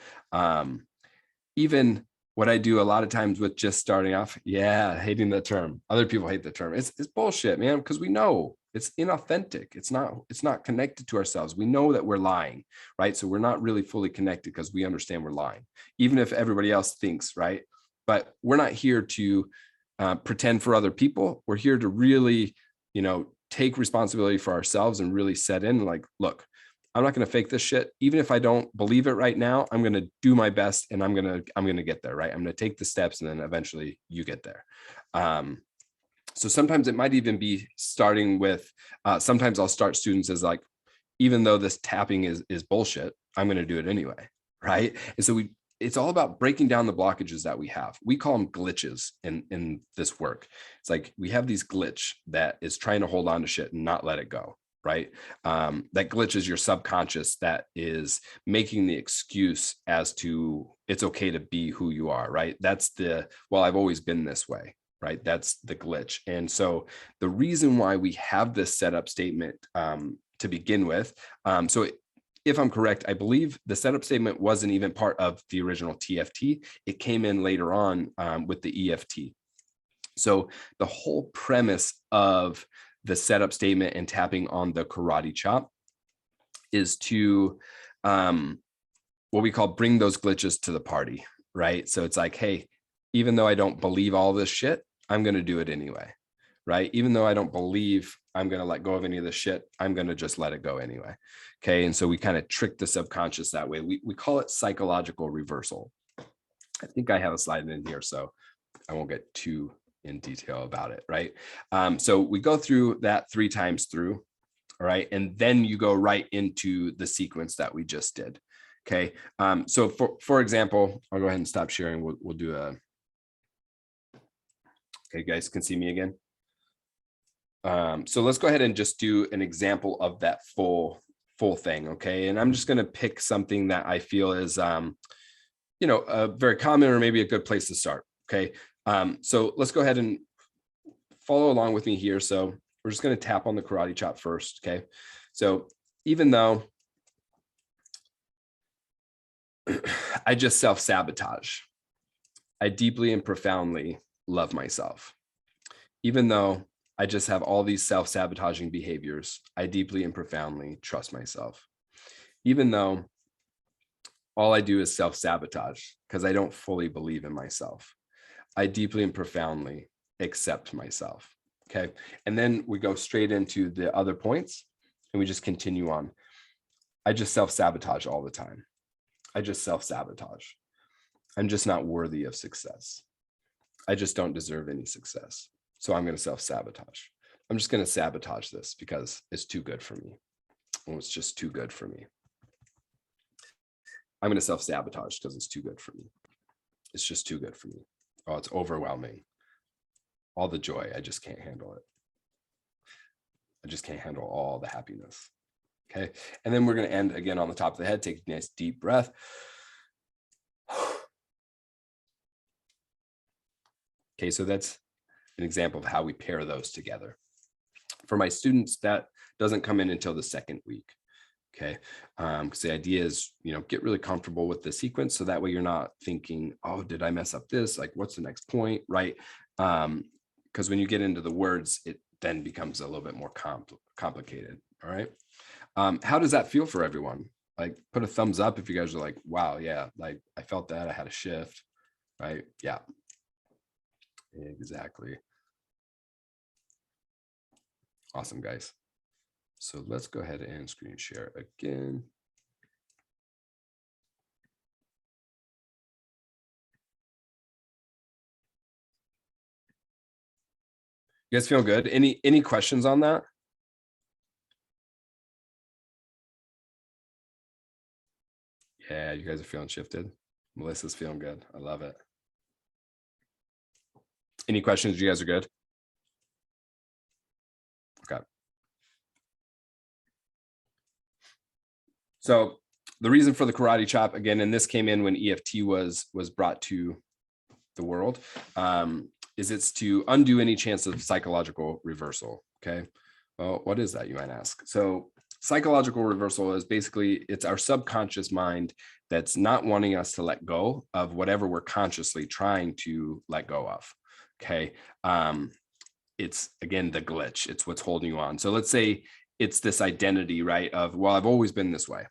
Even what I do a lot of times with just starting off, yeah, hating the term. Other people hate the term. It's bullshit, man, because we know it's inauthentic. It's not connected to ourselves. We know that we're lying, right? So we're not really fully connected because we understand we're lying, even if everybody else thinks, right? But we're not here to pretend for other people. We're here to really, take responsibility for ourselves and really set in like, look, I'm not going to fake this shit. Even if I don't believe it right now, I'm going to do my best and I'm going to get there. Right. I'm going to take the steps and then eventually you get there. So sometimes it might even be starting with, sometimes I'll start students as like, even though this tapping is bullshit, I'm going to do it anyway. Right. And so it's all about breaking down the blockages that we have. We call them glitches in this work. It's like we have these glitch that is trying to hold on to shit and not let it go. Right. That glitch is your subconscious that is making the excuse as to it's okay to be who you are. Right. That's well, I've always been this way. Right. That's the glitch. And so the reason why we have this setup statement to begin with. So if I'm correct, I believe the setup statement wasn't even part of the original TFT. It came in later on with the EFT. So the whole premise of the setup statement and tapping on the karate chop is to what we call bring those glitches to the party, right? So it's like, hey, even though I don't believe all this shit, I'm going to do it anyway, right? Even though I don't believe I'm going to let go of any of this shit, I'm going to just let it go anyway. Okay. And so we kind of trick the subconscious that way. We call it psychological reversal. I think I have a slide in here, so I won't get too in detail about it, right? So we go through that 3 times through, all right? And then you go right into the sequence that we just did, okay? So for example, I'll go ahead and stop sharing. We'll do a, okay, you guys can see me again. So let's go ahead and just do an example of that full thing, okay? And I'm just gonna pick something that I feel is, very common or maybe a good place to start, okay? So let's go ahead and follow along with me here. So we're just going to tap on the karate chop first. Okay. So even though I just self-sabotage, I deeply and profoundly love myself. Even though I just have all these self-sabotaging behaviors, I deeply and profoundly trust myself. Even though all I do is self-sabotage because I don't fully believe in myself, I deeply and profoundly accept myself. Okay. And then we go straight into the other points and we just continue on. I just self-sabotage all the time. I just self-sabotage. I'm just not worthy of success. I just don't deserve any success. So I'm going to self-sabotage. I'm just going to sabotage this because it's too good for me. Well, it's just too good for me. I'm going to self-sabotage because it's too good for me. It's just too good for me. Oh, it's overwhelming. All the joy, I just can't handle it. I just can't handle all the happiness. Okay. And then we're going to end again on the top of the head. Take a nice deep breath. Okay. So that's an example of how we pair those together. For my students, that doesn't come in until the 2nd week. Okay. Because the idea is, get really comfortable with the sequence. So that way you're not thinking, oh, did I mess up this? Like, what's the next point? Right. Because when you get into the words, it then becomes a little bit more complicated. All right. How does that feel for everyone? Like, put a thumbs up if you guys are like, wow, yeah, like I felt that, I had a shift. Right. Yeah. Exactly. Awesome, guys. So let's go ahead and screen share again. You guys feel good? Any questions on that? Yeah, you guys are feeling shifted. Melissa's feeling good. I love it. Any questions? You guys are good? Okay. So the reason for the karate chop, again, and this came in when EFT was brought to the world, is it's to undo any chance of psychological reversal. Okay. Well, what is that, you might ask? So Psychological reversal is basically, it's our subconscious mind that's not wanting us to let go of whatever we're consciously trying to let go of. Okay. It's again, the glitch. It's what's holding you on. So let's say it's this identity, right? Of, well, I've always been this way.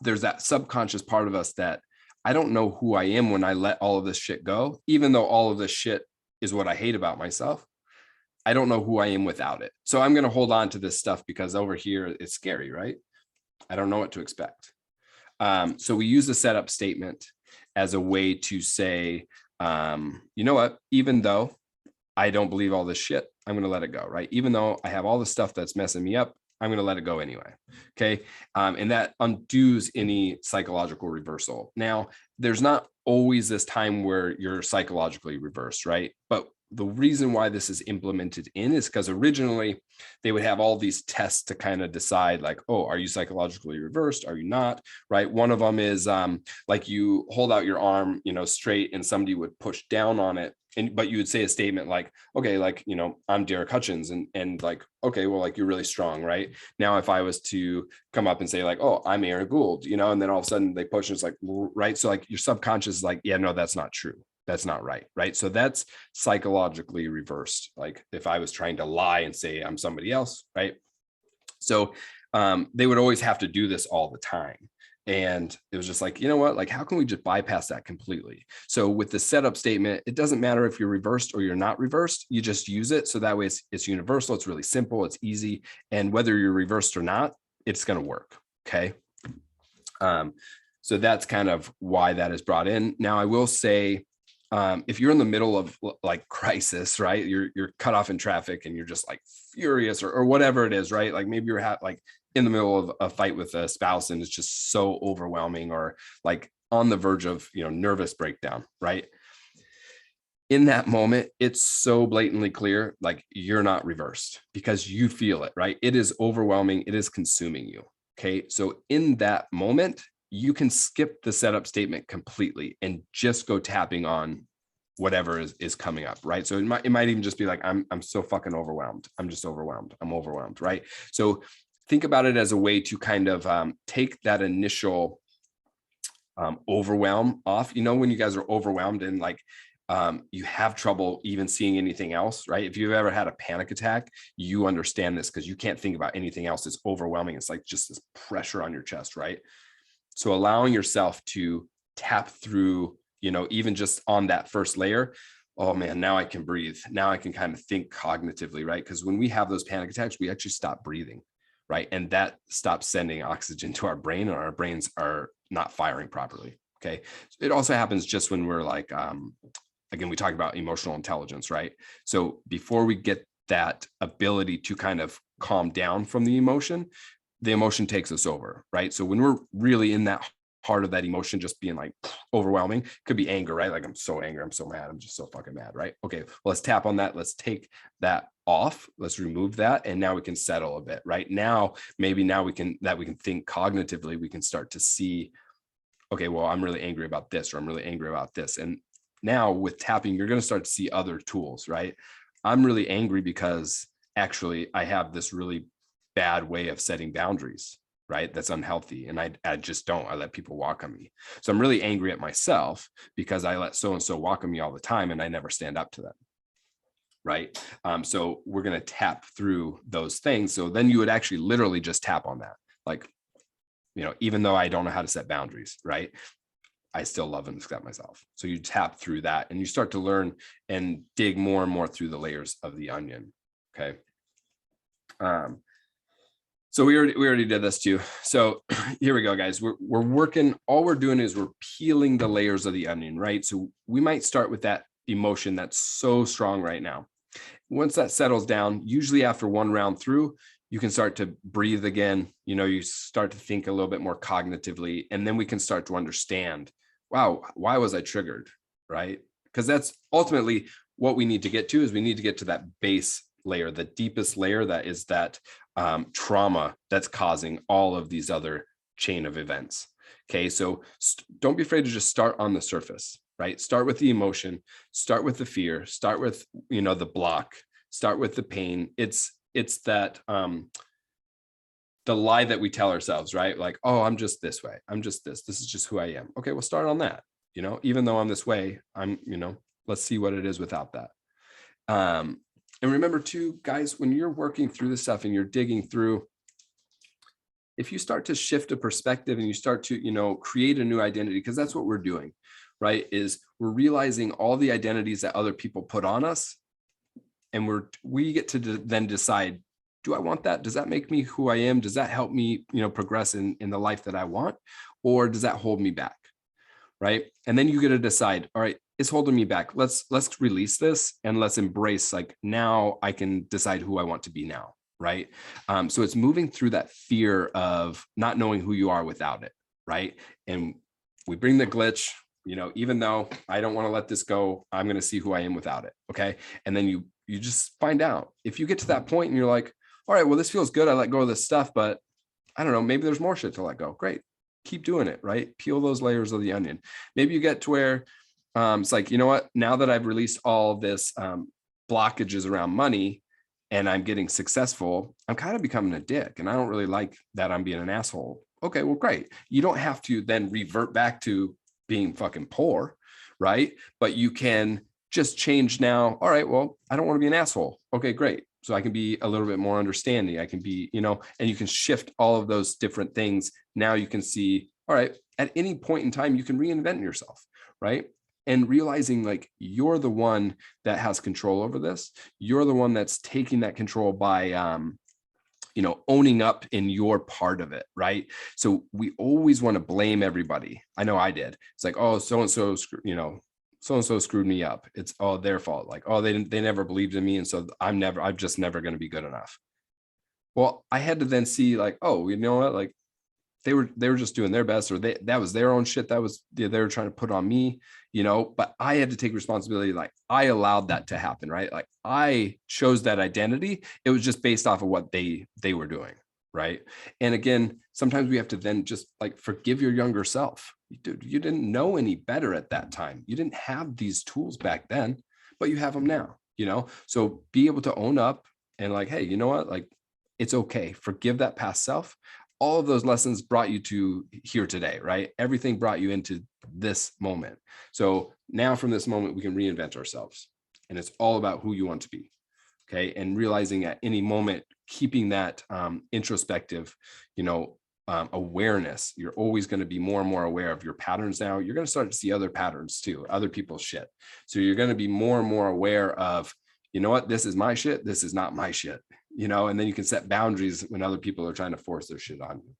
There's that subconscious part of us that I don't know who I am when I let all of this shit go, even though all of this shit is what I hate about myself. I don't know who I am without it. So I'm going to hold on to this stuff because over here it's scary, right? I don't know what to expect. So we use the setup statement as a way to say, you know what, even though I don't believe all this shit, I'm going to let it go, right? Even though I have all the stuff that's messing me up, I'm going to let it go anyway. Okay. And that undoes any psychological reversal. Now, there's not always this time where you're psychologically reversed, right? But the reason why this is implemented in is because originally they would have all these tests to kind of decide like, oh, are you psychologically reversed? Are you not? Right. One of them is like you hold out your arm, straight, and somebody would push down on it. But you would say a statement like, okay, like, I'm Derek Hutchins, and like, okay, well, like, you're really strong, right? Now, if I was to come up and say like, oh, I'm Aaron Gould, and then all of a sudden they push and it's like, right. So like your subconscious is like, yeah, no, that's not true. That's not right. Right. So that's psychologically reversed. Like if I was trying to lie and say I'm somebody else, right? So they would always have to do this all the time. And it was just like, you know what, like, how can we just bypass that completely? So with the setup statement, it doesn't matter if you're reversed or you're not reversed, you just use it. So that way it's universal. It's really simple. It's easy. And whether you're reversed or not, it's going to work. Okay. So that's kind of why that is brought in. Now, I will say, if you're in the middle of like crisis, right, you're cut off in traffic and you're just like furious or whatever it is, right? Like maybe you're like in the middle of a fight with a spouse and it's just so overwhelming, or like on the verge of, nervous breakdown, right? In that moment, it's so blatantly clear, like you're not reversed because you feel it, right? It is overwhelming. It is consuming you. Okay. So in that moment, you can skip the setup statement completely and just go tapping on whatever is coming up, right? So it might even just be like, I'm so fucking overwhelmed. I'm just overwhelmed. I'm overwhelmed, right? So think about it as a way to kind of take that initial overwhelm off. When you guys are overwhelmed and like you have trouble even seeing anything else, right? If you've ever had a panic attack, you understand this because you can't think about anything else. It's overwhelming. It's like just this pressure on your chest, right? So allowing yourself to tap through, even just on that first layer, oh man, now I can breathe. Now I can kind of think cognitively, right? Because when we have those panic attacks, we actually stop breathing, right? And that stops sending oxygen to our brain, and our brains are not firing properly. Okay. It also happens just when we're like, again, we talk about emotional intelligence, right? So before we get that ability to kind of calm down from the emotion takes us over, right? So when we're really in that heart of that emotion, just being like overwhelming, could be anger, right? Like I'm so angry, I'm so mad, I'm just so fucking mad, right? Okay, well, let's tap on that. Let's take that off. Let's remove that. And now we can settle a bit, right? Maybe we can think cognitively. We can start to see, okay, well, I'm really angry about this, or I'm really angry about this. And now with tapping, you're going to start to see other tools, right? I'm really angry because actually I have this really bad way of setting boundaries, right? That's unhealthy. And I just don't, I let people walk on me. So I'm really angry at myself because I let so-and-so walk on me all the time and I never stand up to them. Right. So we're going to tap through those things. So then you would actually literally just tap on that. Like, even though I don't know how to set boundaries, right? I still love and accept myself. So you tap through that and you start to learn and dig more and more through the layers of the onion. Okay. So we already did this too. So here we go, guys. We're working. All we're doing is we're peeling the layers of the onion, right? So we might start with that emotion that's so strong right now. Once that settles down, usually after one round through, you can start to breathe again. You start to think a little bit more cognitively, and then we can start to understand, wow, why was I triggered, right? Because that's ultimately what we need to get to, is we need to get to that base layer, the deepest layer, that is that trauma that's causing all of these other chain of events. Okay, so don't be afraid to just start on the surface, right? Start with the emotion, start with the fear, start with, the block, start with the pain. It's that the lie that we tell ourselves, right? Like, oh, I'm just this way. I'm just this is just who I am. Okay, we'll start on that. Even though I'm this way, let's see what it is without that. And remember too, guys, when you're working through this stuff and you're digging through, if you start to shift a perspective and you start to, create a new identity, because that's what we're doing, right? Is we're realizing all the identities that other people put on us. And we get to then decide, do I want that? Does that make me who I am? Does that help me, progress in the life that I want? Or does that hold me back? Right. And then you get to decide, all right, it's holding me back. Let's release this and let's embrace, like, now I can decide who I want to be now. Right. So it's moving through that fear of not knowing who you are without it. Right. And we bring the glitch, even though I don't want to let this go, I'm going to see who I am without it. Okay. And then you just find out. If you get to that point and you're like, all right, well, this feels good. I let go of this stuff, but I don't know, maybe there's more shit to let go. Great. Keep doing it, right? Peel those layers of the onion. Maybe you get to where it's like, you know what, now that I've released all this blockages around money and I'm getting successful, I'm kind of becoming a dick and I don't really like that I'm being an asshole. Okay, well, great. You don't have to then revert back to being fucking poor, right? But you can just change now. All right, well, I don't want to be an asshole. Okay, great. So I can be a little bit more understanding. I can be, and you can shift all of those different things. Now you can see, all right, at any point in time, you can reinvent yourself, right? And realizing, like, you're the one that has control over this. You're the one that's taking that control by, owning up in your part of it, right? So we always want to blame everybody. I know I did. It's like, oh, so-and-so, so-and-so screwed me up. It's all their fault. Like, oh, they never believed in me. And so I'm just never going to be good enough. Well, I had to then see, like, oh, you know what? Like, they were just doing their best, or that was their own shit. That was, they were trying to put on me, but I had to take responsibility. Like, I allowed that to happen, right? Like, I chose that identity. It was just based off of what they were doing. Right. And again, sometimes we have to then just, like, forgive your younger self. Dude, you didn't know any better at that time. You didn't have these tools back then, but you have them now, so be able to own up and, like, hey, you know what? Like, it's okay. Forgive that past self. All of those lessons brought you to here today, right? Everything brought you into this moment. So now from this moment, we can reinvent ourselves, and it's all about who you want to be. Okay. And realizing at any moment, keeping that introspective, awareness. You're always going to be more and more aware of your patterns. Now you're going to start to see other patterns too, other people's shit. So you're going to be more and more aware of, you know what, this is my shit. This is not my shit, and then you can set boundaries when other people are trying to force their shit on you.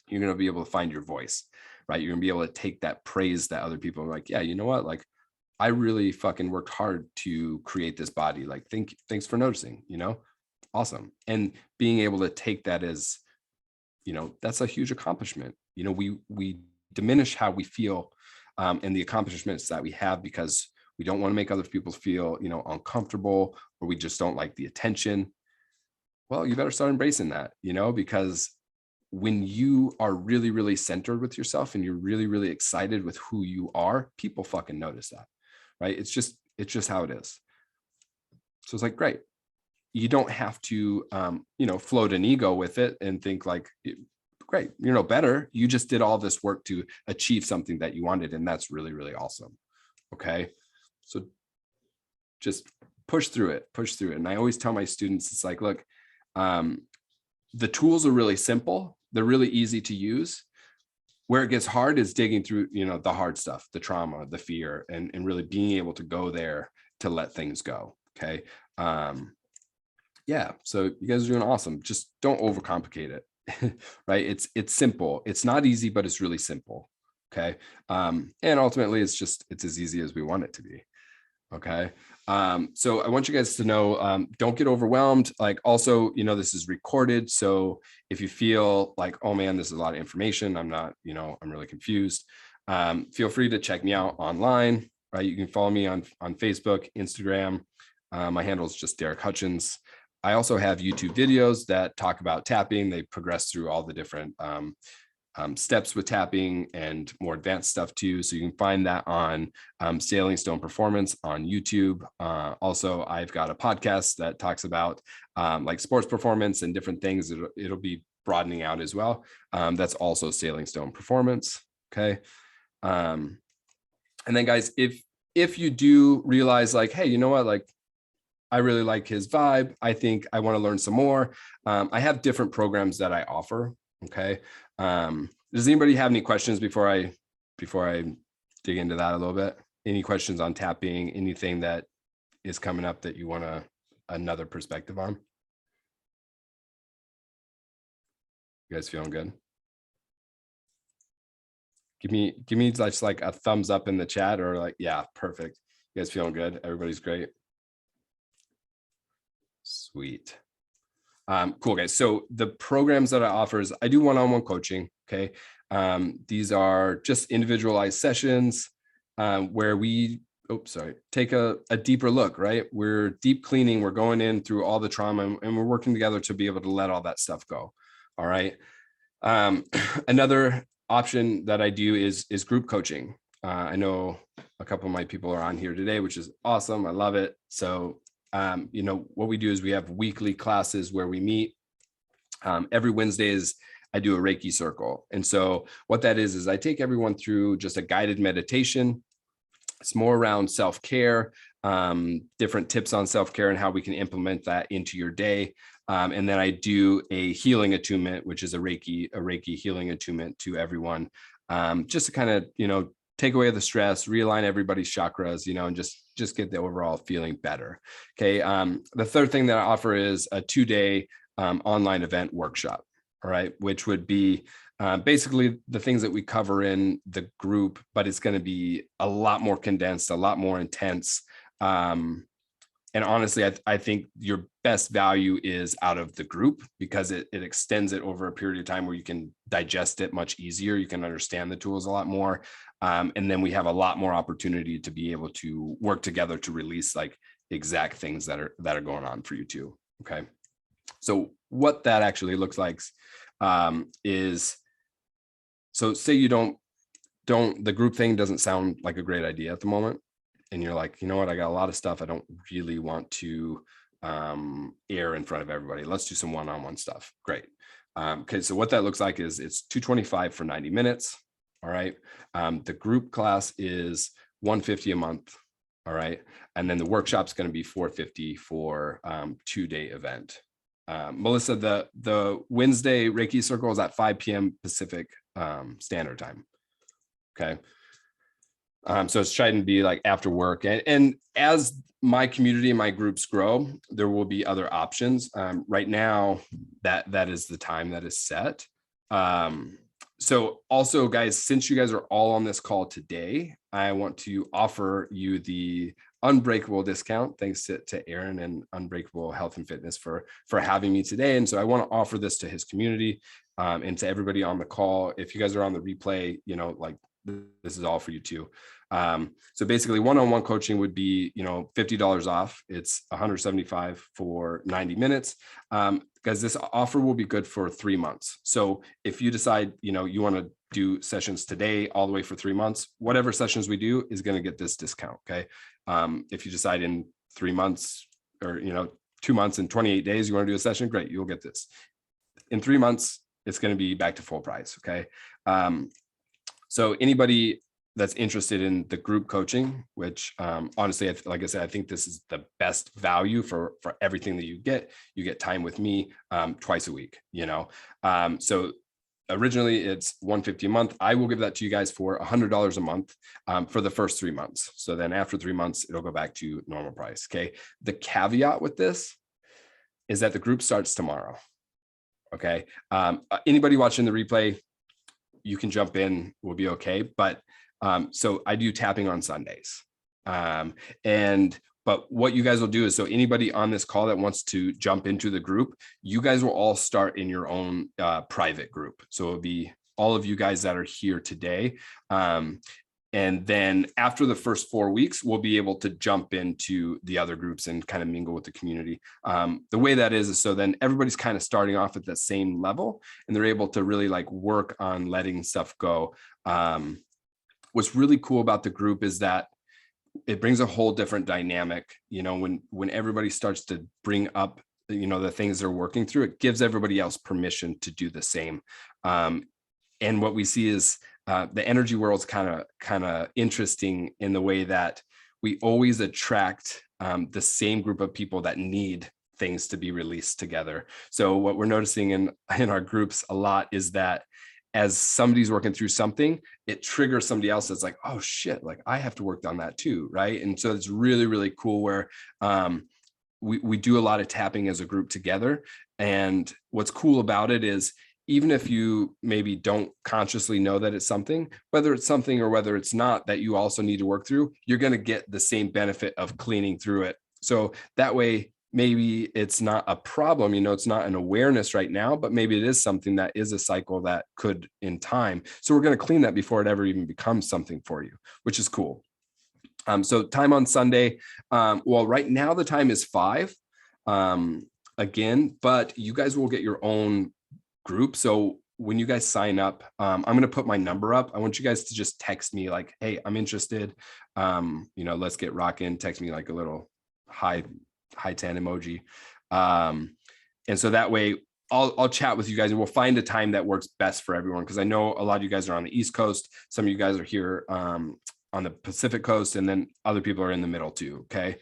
You're going to be able to find your voice, right? You're going to be able to take that praise that other people are like, yeah, you know what? Like, I really fucking worked hard to create this body. Like, thanks for noticing, awesome. And being able to take that as, that's a huge accomplishment. We diminish how we feel and the accomplishments that we have because we don't want to make other people feel, uncomfortable, or we just don't like the attention. Well, you better start embracing that, because when you are really, really centered with yourself and you're really, really excited with who you are, people fucking notice that, right? It's just how it is. So it's like, great. You don't have to, float an ego with it and think like, great, better. You just did all this work to achieve something that you wanted. And that's really, really awesome. Okay. So just push through it. And I always tell my students, it's like, look, the tools are really simple. They're really easy to use. Where it gets hard is digging through, the hard stuff, the trauma, the fear, and really being able to go there to let things go. Okay. Yeah. So you guys are doing awesome. Just don't overcomplicate it. Right. It's simple. It's not easy, but it's really simple. Okay. And ultimately it's as easy as we want it to be. Okay. So I want you guys to know, don't get overwhelmed. Like, also, this is recorded. So if you feel like, oh man, this is a lot of information, I'm not, I'm really confused. Feel free to check me out online, right? You can follow me on Facebook, Instagram. My handle is just Derek Hutchins. I also have YouTube videos that talk about tapping. They progress through all the different steps with tapping and more advanced stuff too. So you can find that on Sailing Stone Performance on YouTube. Also, I've got a podcast that talks about like sports performance and different things. It'll be broadening out as well. That's also Sailing Stone Performance. Okay. And then guys, if you do realize like, hey, you know what, like I really like his vibe, I think I want to learn some more. I have different programs that I offer. Okay. Does anybody have any questions before I dig into that a little bit? Any questions on tapping, anything that is coming up that you want another perspective on? You guys feeling good? Give me just like a thumbs up in the chat, or like, yeah, perfect. You guys feeling good? Everybody's great. Sweet. Cool, guys. So the programs that I offer is I do one-on-one coaching. Okay. These are just individualized sessions where we, take a deeper look, right? We're deep cleaning. We're going in through all the trauma and we're working together to be able to let all that stuff go. All right. Another option that I do is group coaching. I know a couple of my people are on here today, which is awesome. I love it. So, what we do is we have weekly classes where we meet. Every Wednesdays, I do a Reiki circle. And so what that is I take everyone through just a guided meditation. It's more around self-care, different tips on self-care and how we can implement that into your day. And then I do a healing attunement, which is a Reiki healing attunement to everyone, just to kind of, take away the stress, realign everybody's chakras, and just get the overall feeling better. Okay. The third thing that I offer is a 2-day online event workshop. All right. Which would be basically the things that we cover in the group, but it's going to be a lot more condensed, a lot more intense. And honestly, I think your best value is out of the group because it extends it over a period of time where you can digest it much easier. You can understand the tools a lot more. And then we have a lot more opportunity to be able to work together to release like exact things that are going on for you too. Okay. So what that actually looks like is, so say you don't, the group thing doesn't sound like a great idea at the moment. And you're like, you know what, I got a lot of stuff I don't really want to air in front of everybody. Let's do some one-on-one stuff. Great. Okay, so what that looks like is it's $225 for 90 minutes. All right. The group class is $150 a month. All right. And then the workshop's going to be $450 for 2-day event. Melissa, the Wednesday Reiki circle is at 5 p.m. Pacific Standard Time. Okay. So it's trying to be like after work, and as my community and my groups grow, there will be other options. Right now, that is the time that is set. So also, guys, since you guys are all on this call today, I want to offer you the Unbreakable discount. Thanks to Aaron and Unbreakable Health and Fitness for having me today. And so I want to offer this to his community and to everybody on the call. If you guys are on the replay, like this is all for you too. So basically one-on-one coaching would be, $50 off. It's $175 for 90 minutes. Because this offer will be good for 3 months. So if you decide, you want to do sessions today all the way for 3 months, whatever sessions we do is going to get this discount. Okay. If you decide in 3 months or, 2 months and 28 days, you want to do a session, great. You'll get this. In 3 months, it's going to be back to full price. Okay. So anybody that's interested in the group coaching, which honestly, like I said, I think this is the best value for everything that you get. You get time with me twice a week, So originally it's $150 a month. I will give that to you guys for $100 a month for the first 3 months. So then after 3 months, it'll go back to normal price. Okay. The caveat with this is that the group starts tomorrow. Okay. Anybody watching the replay, you can jump in, we'll be okay. But so I do tapping on Sundays. But what you guys will do is, so anybody on this call that wants to jump into the group, you guys will all start in your own private group. So it'll be all of you guys that are here today. And then after the first 4 weeks, we'll be able to jump into the other groups and kind of mingle with the community. The way that is so then everybody's kind of starting off at the same level and they're able to really like work on letting stuff go. What's really cool about the group is that it brings a whole different dynamic, when everybody starts to bring up the things they're working through, it gives everybody else permission to do the same. And what we see is the energy world's kind of interesting in the way that we always attract the same group of people that need things to be released together. So what we're noticing in our groups a lot is that as somebody's working through something, it triggers somebody else that's like, oh shit, like I have to work on that too, right? And so it's really, really cool where we do a lot of tapping as a group together. And what's cool about it is, even if you maybe don't consciously know that it's something, whether it's something or whether it's not that you also need to work through, you're going to get the same benefit of cleaning through it. So that way, maybe it's not a problem, it's not an awareness right now, but maybe it is something that is a cycle that could in time. So we're going to clean that before it ever even becomes something for you, which is cool. So time on Sunday, well, right now the time is 5 again, but you guys will get your own group. So when you guys sign up, I'm going to put my number up. I want you guys to just text me like, hey, I'm interested. Let's get rocking. Text me like a little high 10 emoji. And so that way I'll chat with you guys and we'll find a time that works best for everyone. Cause I know a lot of you guys are on the East Coast. Some of you guys are here on the Pacific Coast, and then other people are in the middle too. Okay.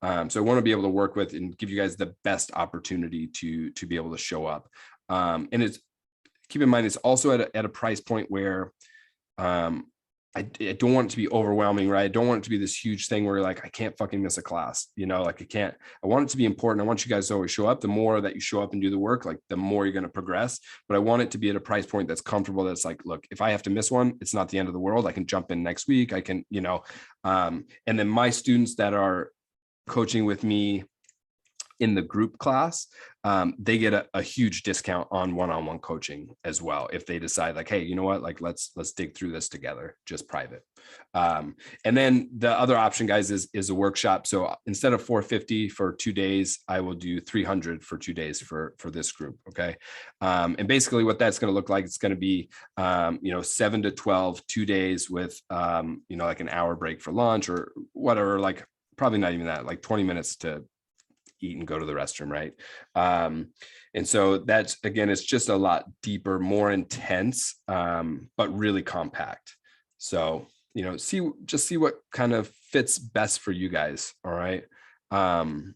So I want to be able to work with and give you guys the best opportunity to be able to show up. And it's, keep in mind, it's also at a price point where I don't want it to be overwhelming, right? I don't want it to be this huge thing where you're like, I can't fucking miss a class, like I want it to be important. I want you guys to always show up. The more that you show up and do the work, like the more you're going to progress. But I want it to be at a price point that's comfortable. That's like, look, if I have to miss one, it's not the end of the world. I can jump in next week. I can, and then my students that are coaching with me in the group class, they get a huge discount on one-on-one coaching as well. If they decide like, hey, you know what, like let's dig through this together, just private. And then the other option, guys, is a workshop. So instead of $450 for 2 days, I will do $300 for 2 days for this group. Okay. And basically what that's going to look like, it's going to be, 7 to 12, 2 days with, like an hour break for lunch or whatever, like probably not even that, like 20 minutes to eat and go to the restroom, right? And so that's, again, it's just a lot deeper, more intense, but really compact. So, see what kind of fits best for you guys. All right. And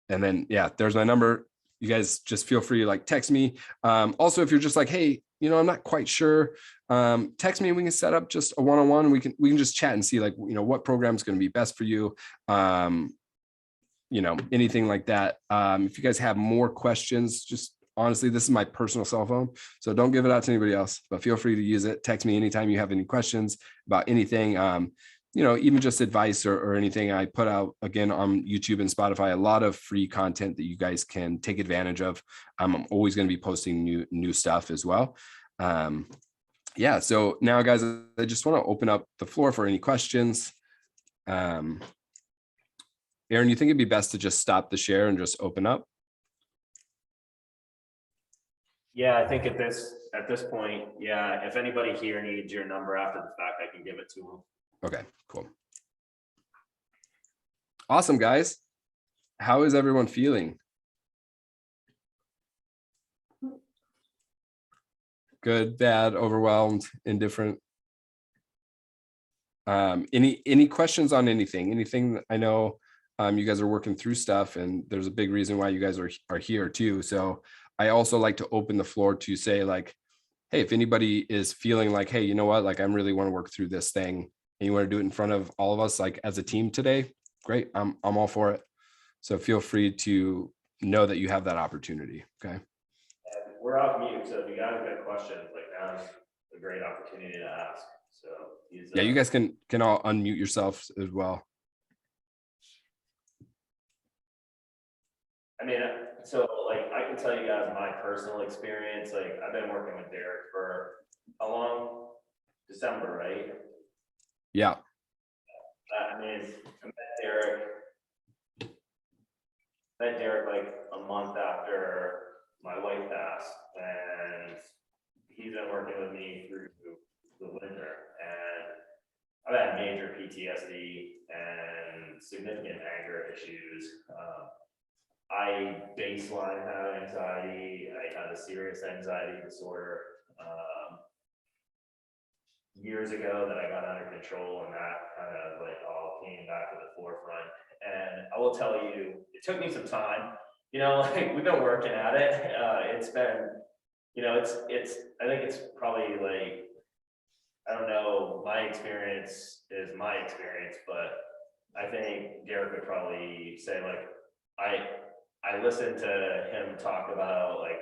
then, yeah, there's my number. You guys just feel free to like text me. Also, if you're just like, hey, I'm not quite sure, text me and we can set up just a one-on-one and we can just chat and see like, what program is going to be best for you. Anything like that. If you guys have more questions, just honestly, this is my personal cell phone, so don't give it out to anybody else, but feel free to use it. Text me anytime you have any questions about anything, even just advice or anything. I put out, again, on YouTube and Spotify, a lot of free content that you guys can take advantage of. I'm always going to be posting new stuff as well. Yeah. So now, guys, I just want to open up the floor for any questions. Aaron, you think it'd be best to just stop the share and just open up? Yeah, I think at this point, yeah, if anybody here needs your number after the fact, I can give it to them. Okay, cool. Awesome, guys. How is everyone feeling? Good, bad, overwhelmed, indifferent? Any questions on anything? I know you guys are working through stuff, and there's a big reason why you guys are here too. So I also like to open the floor to say like, hey, if anybody is feeling like, hey, you know what, like I really want to work through this thing and you want to do it in front of all of us, like as a team today, great. I'm all for it. So feel free to know that you have that opportunity. Okay. And we're off mute, so if you guys got questions, like now's a great opportunity to ask. So yeah, you guys can all unmute yourselves as well. I mean, so like I can tell you guys my personal experience. Like I've been working with Derek for how long? December, right? Yeah. I mean, I met Derek like a month after my wife passed, and he's been working with me through the winter, and I've had major PTSD and significant anger issues. I baseline had anxiety. I had a serious anxiety disorder years ago that I got under control, and that kind of like all came back to the forefront. And I will tell you, it took me some time. You know, like we've been working at it. It's been, you know, it's. I think it's probably like, I don't know. My experience is my experience, but I think Derek would probably say like I listened to him talk about like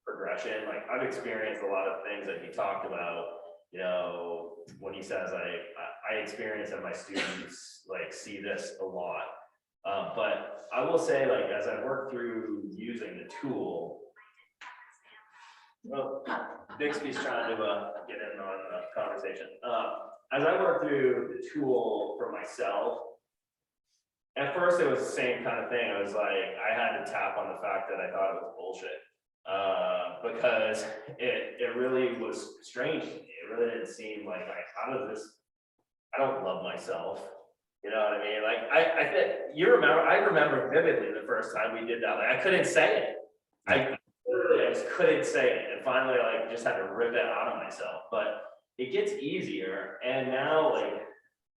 progression. Like I've experienced a lot of things that he talked about, you know, when he says I experience and my students like see this a lot. But I will say, like, as I work through using the tool, well, Bixby's trying to get in on the conversation. As I work through the tool for myself, at first it was the same kind of thing. I was like, I had to tap on the fact that I thought it was bullshit. Because it really was strange to me. It really didn't seem like how does this, I don't love myself. You know what I mean? Like I think I remember vividly the first time we did that. Like I couldn't say it. I literally just couldn't say it. And finally like just had to rip it out of myself. But it gets easier. And now like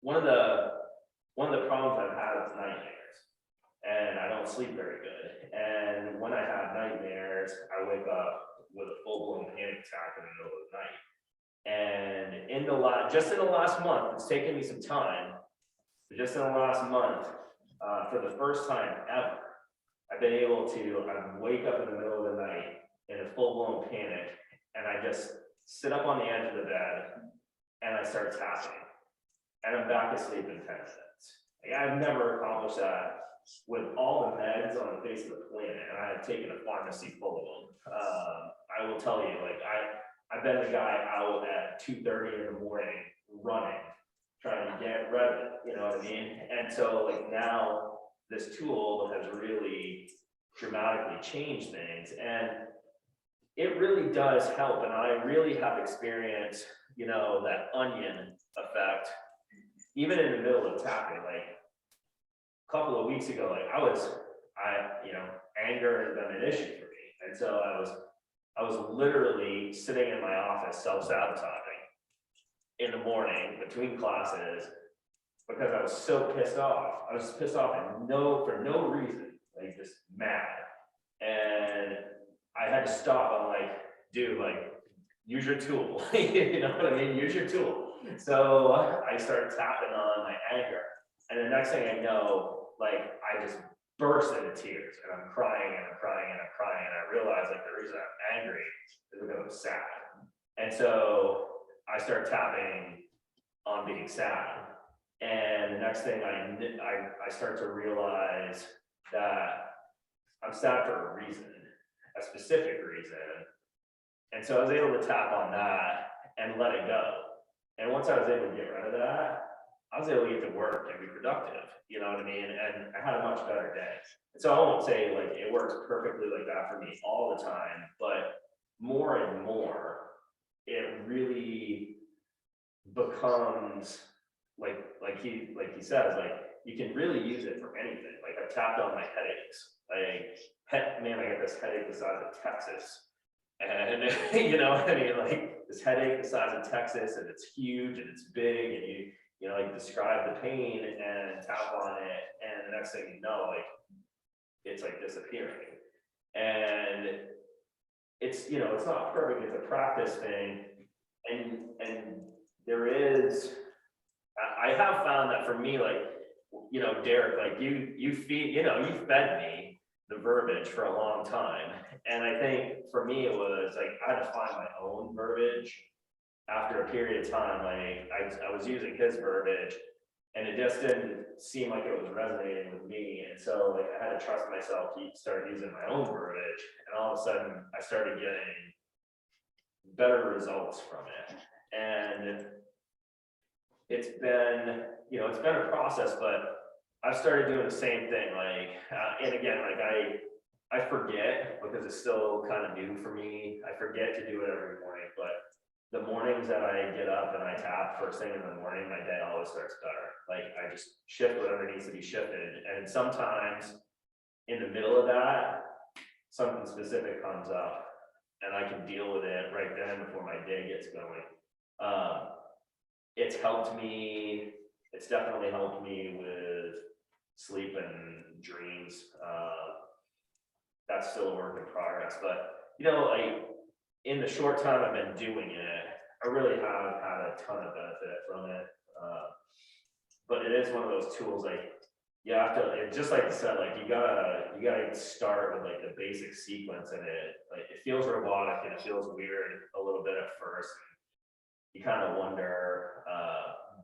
one of the problems I've had is nightmares. And I don't sleep very good. And when I have nightmares, I wake up with a full-blown panic attack in the middle of the night. And just in the last month, it's taken me some time, but just in the last month, for the first time ever, I've been able to wake up in the middle of the night in a full-blown panic, and I just sit up on the edge of the bed, and I start tapping, and I'm back asleep in 10 minutes. Like, I've never accomplished that with all the meds on the face of the planet, and I have taken a pharmacy full of them. I will tell you, like I've been the guy out at 2:30 in the morning running, trying to get rid of it, you know what I mean? And so like now this tool has really dramatically changed things, and it really does help. And I really have experienced, you know, that onion effect, even in the middle of tapping. Like a couple of weeks ago, like you know, anger has been an issue for me. And so I was literally sitting in my office self-sabotaging in the morning between classes because I was so pissed off. I was pissed off for no reason, like just mad. And I had to stop. I'm like, dude, like use your tool. You know what I mean? Use your tool. So I started tapping on my anger. And the next thing I know, like I just burst into tears, and I'm crying and I'm crying and I'm crying. And I realize like the reason I'm angry is because I'm sad. And so I start tapping on being sad. And the next thing I start to realize that I'm sad for a reason, a specific reason. And so I was able to tap on that and let it go. And once I was able to get rid of that, I was able to get to work and be productive, you know what I mean? And I had a much better day. And so I won't say like it works perfectly like that for me all the time, but more and more, it really becomes like he says, like you can really use it for anything. Like I've tapped on my headaches. Like, man, I get this headache the size of Texas. And you know what I mean? Like this headache the size of Texas, and it's huge and it's big, and you know, like describe the pain and tap on it, and the next thing you know, like it's like disappearing. And it's, you know, it's not perfect, it's a practice thing. And there is, I have found that for me, like, you know, Derek, like you feed, you know, you fed me the verbiage for a long time. And I think for me, it was like, I had to find my own verbiage after a period of time. Like I was using his verbiage, and it just didn't seem like it was resonating with me. And so like I had to trust myself to start using my own verbiage. And all of a sudden I started getting better results from it. And it's been, you know, it's been a process, but I've started doing the same thing. Like, and again, like I forget because it's still kind of new for me. I forget to do it every morning, but the mornings that I get up and I tap first thing in the morning, my day always starts better. Like I just shift whatever needs to be shifted. And sometimes in the middle of that, something specific comes up and I can deal with it right then before my day gets going. It's helped me, it's definitely helped me with sleep and dreams. That's still a work in progress, but you know, like in the short time I've been doing it, I really have had a ton of benefit from it. But it is one of those tools, like you have to, just like you said, like you gotta start with like the basic sequence, and it feels robotic and it feels weird a little bit at first. You kind of wonder,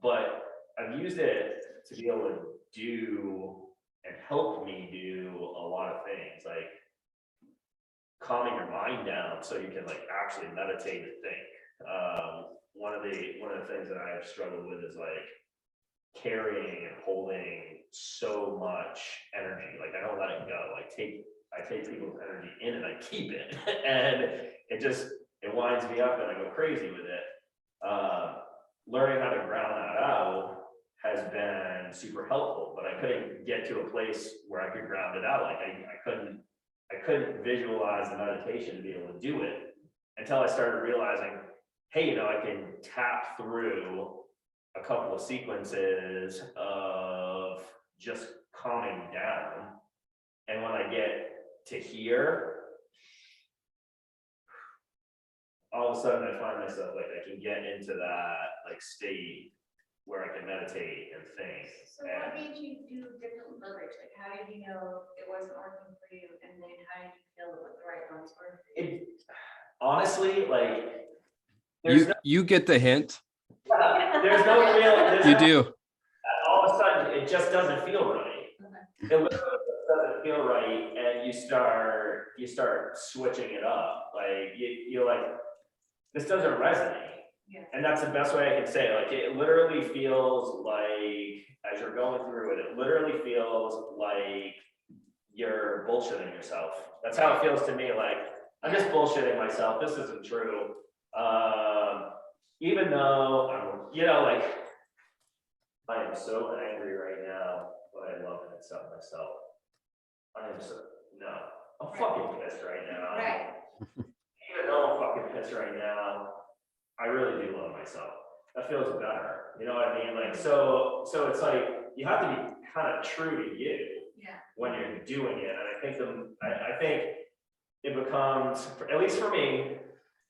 but I've used it to be able to do and help me do a lot of things, like calming your mind down so you can like actually meditate and think. One of the things that I have struggled with is like carrying and holding so much energy. Like I don't let it go. I take people's energy in and I keep it, and it winds me up and I go crazy with it. Learning how to ground that out has been super helpful, but I couldn't get to a place where I could ground it out. Like I couldn't visualize the meditation to be able to do it until I started realizing, hey, you know, I can tap through a couple of sequences of just calming down. And when I get to here, all of a sudden I find myself like I can get into that like state where I can meditate and think. So what made you do different verbiage? Like how did you know it wasn't working for you, and then how did you feel what the right ones were? Honestly, like You get the hint. there's no real. You do. All of a sudden, it just doesn't feel right. Okay. It literally just doesn't feel right, and you start switching it up. Like you're like, this doesn't resonate. Yeah. And that's the best way I can say it. Like it literally feels like, as you're going through it, it literally feels like you're bullshitting yourself. That's how it feels to me. Like I'm just bullshitting myself. This isn't true. Even though I'm, you know, like I am so angry right now, but I love and accept myself. I'm fucking pissed right now. Right. Even though I'm fucking pissed right now, I really do love myself. That feels better. You know what I mean? Like, so it's like, you have to be kind of true to you Yeah. when you're doing it. And I think it becomes, at least for me,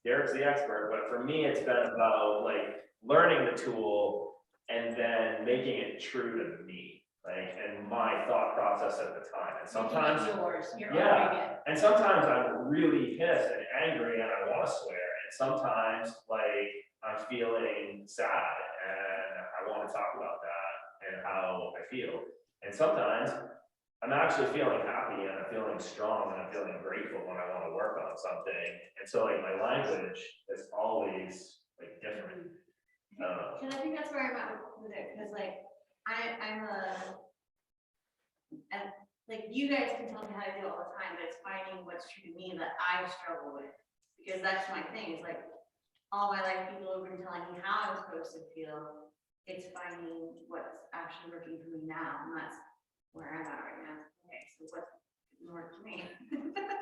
Derek's the expert, but for me, it's been about like learning the tool and then making it true to me, like, and my thought process at the time. And sometimes, Yours, you're yeah. owning it. And sometimes I'm really pissed and angry and I want to swear. And sometimes like I'm feeling sad and I want to talk about that and how I feel. And sometimes I'm actually feeling happy and I'm feeling strong and I'm feeling grateful when I want to work on something. And so like my language is always like different. And I think that's where I'm at with it, because like I'm like you guys can tell me how to do it all the time, but it's finding what's true to me that I struggle with, because that's my thing. Is like all my life people have been telling me how I'm supposed to feel. It's finding what's actually working for me now, and that's where I'm at right now. Okay, so what's more to me?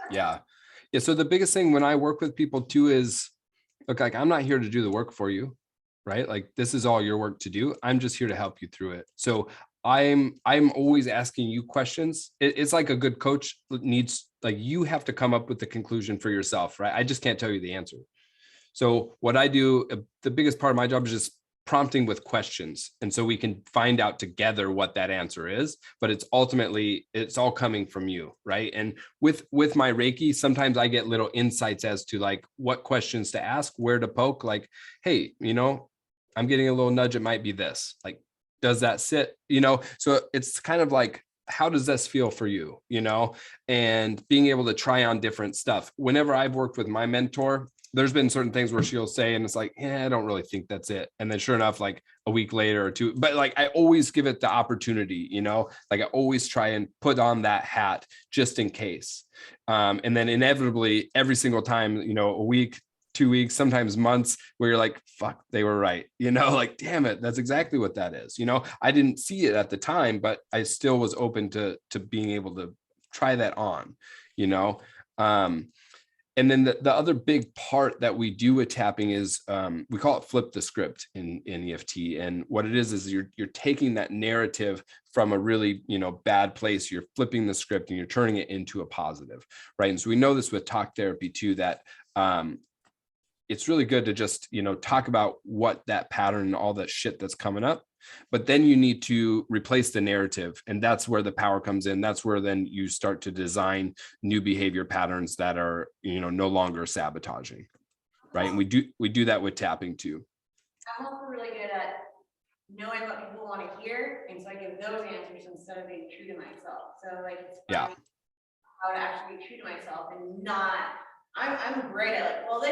Yeah. So the biggest thing when I work with people too is, look, like I'm not here to do the work for you, right? Like this is all your work to do. I'm just here to help you through it. So I'm always asking you questions. It's like a good coach needs, like you have to come up with the conclusion for yourself, right? I just can't tell you the answer. So what I do, the biggest part of my job is just prompting with questions. And so we can find out together what that answer is, but it's ultimately, it's all coming from you, right? And with my Reiki, sometimes I get little insights as to like what questions to ask, where to poke, like, hey, you know, I'm getting a little nudge, it might be this, like, does that sit, you know? So it's kind of like, how does this feel for you, you know? And being able to try on different stuff. Whenever I've worked with my mentor, there's been certain things where she'll say, and it's like, yeah, I don't really think that's it. And then sure enough, like a week later or two, but like, I always give it the opportunity, you know, like I always try and put on that hat just in case. And then inevitably every single time, you know, a week, 2 weeks, sometimes months, where you're like, fuck, they were right. You know, like, damn it, that's exactly what that is. You know, I didn't see it at the time, but I still was open to being able to try that on, you know? And then the other big part that we do with tapping is we call it flip the script in EFT. And what it is you're taking that narrative from a really, you know, bad place, you're flipping the script and you're turning it into a positive, right? And so we know this with talk therapy too, that it's really good to just, you know, talk about what that pattern and all that shit that's coming up. But then you need to replace the narrative. And that's where the power comes in. That's where then you start to design new behavior patterns that are, you know, no longer sabotaging. Right. And we do that with tapping too. I'm also really good at knowing what people want to hear. And so I give those answers instead of being true to myself. So like it's finding how to actually be true to myself and not, I'm great at like, well,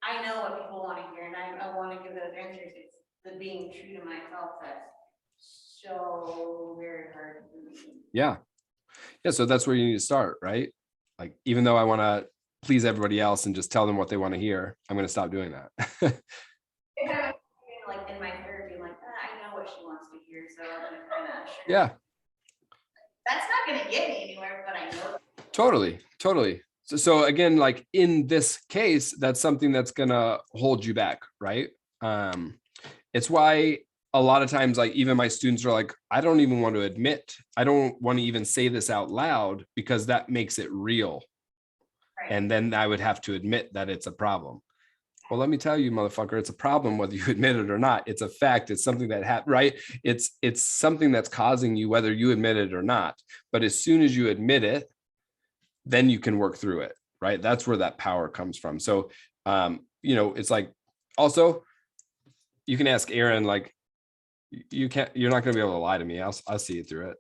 I know what people want to hear and I want to give those answers. It's the being true to myself that's so very hard for me. Yeah. So that's where you need to start, right? Like, even though I want to please everybody else and just tell them what they want to hear, I'm going to stop doing that. Like in my therapy, I'm like, I know what she wants to hear, so I'm gonna kind of. Yeah. That's not gonna get me anywhere, but I know. Totally. So again, like in this case, that's something that's gonna hold you back, right? It's why a lot of times, like even my students are like, I don't even want to admit, I don't want to even say this out loud because that makes it real. Right. And then I would have to admit that it's a problem. Well, let me tell you, motherfucker, it's a problem whether you admit it or not. It's a fact. It's something that happened, right? It's something that's causing you, whether you admit it or not. But as soon as you admit it, then you can work through it, right? That's where that power comes from. So, you know, it's like, also, you can ask Aaron, like, you're not going to be able to lie to me. I'll see you through it.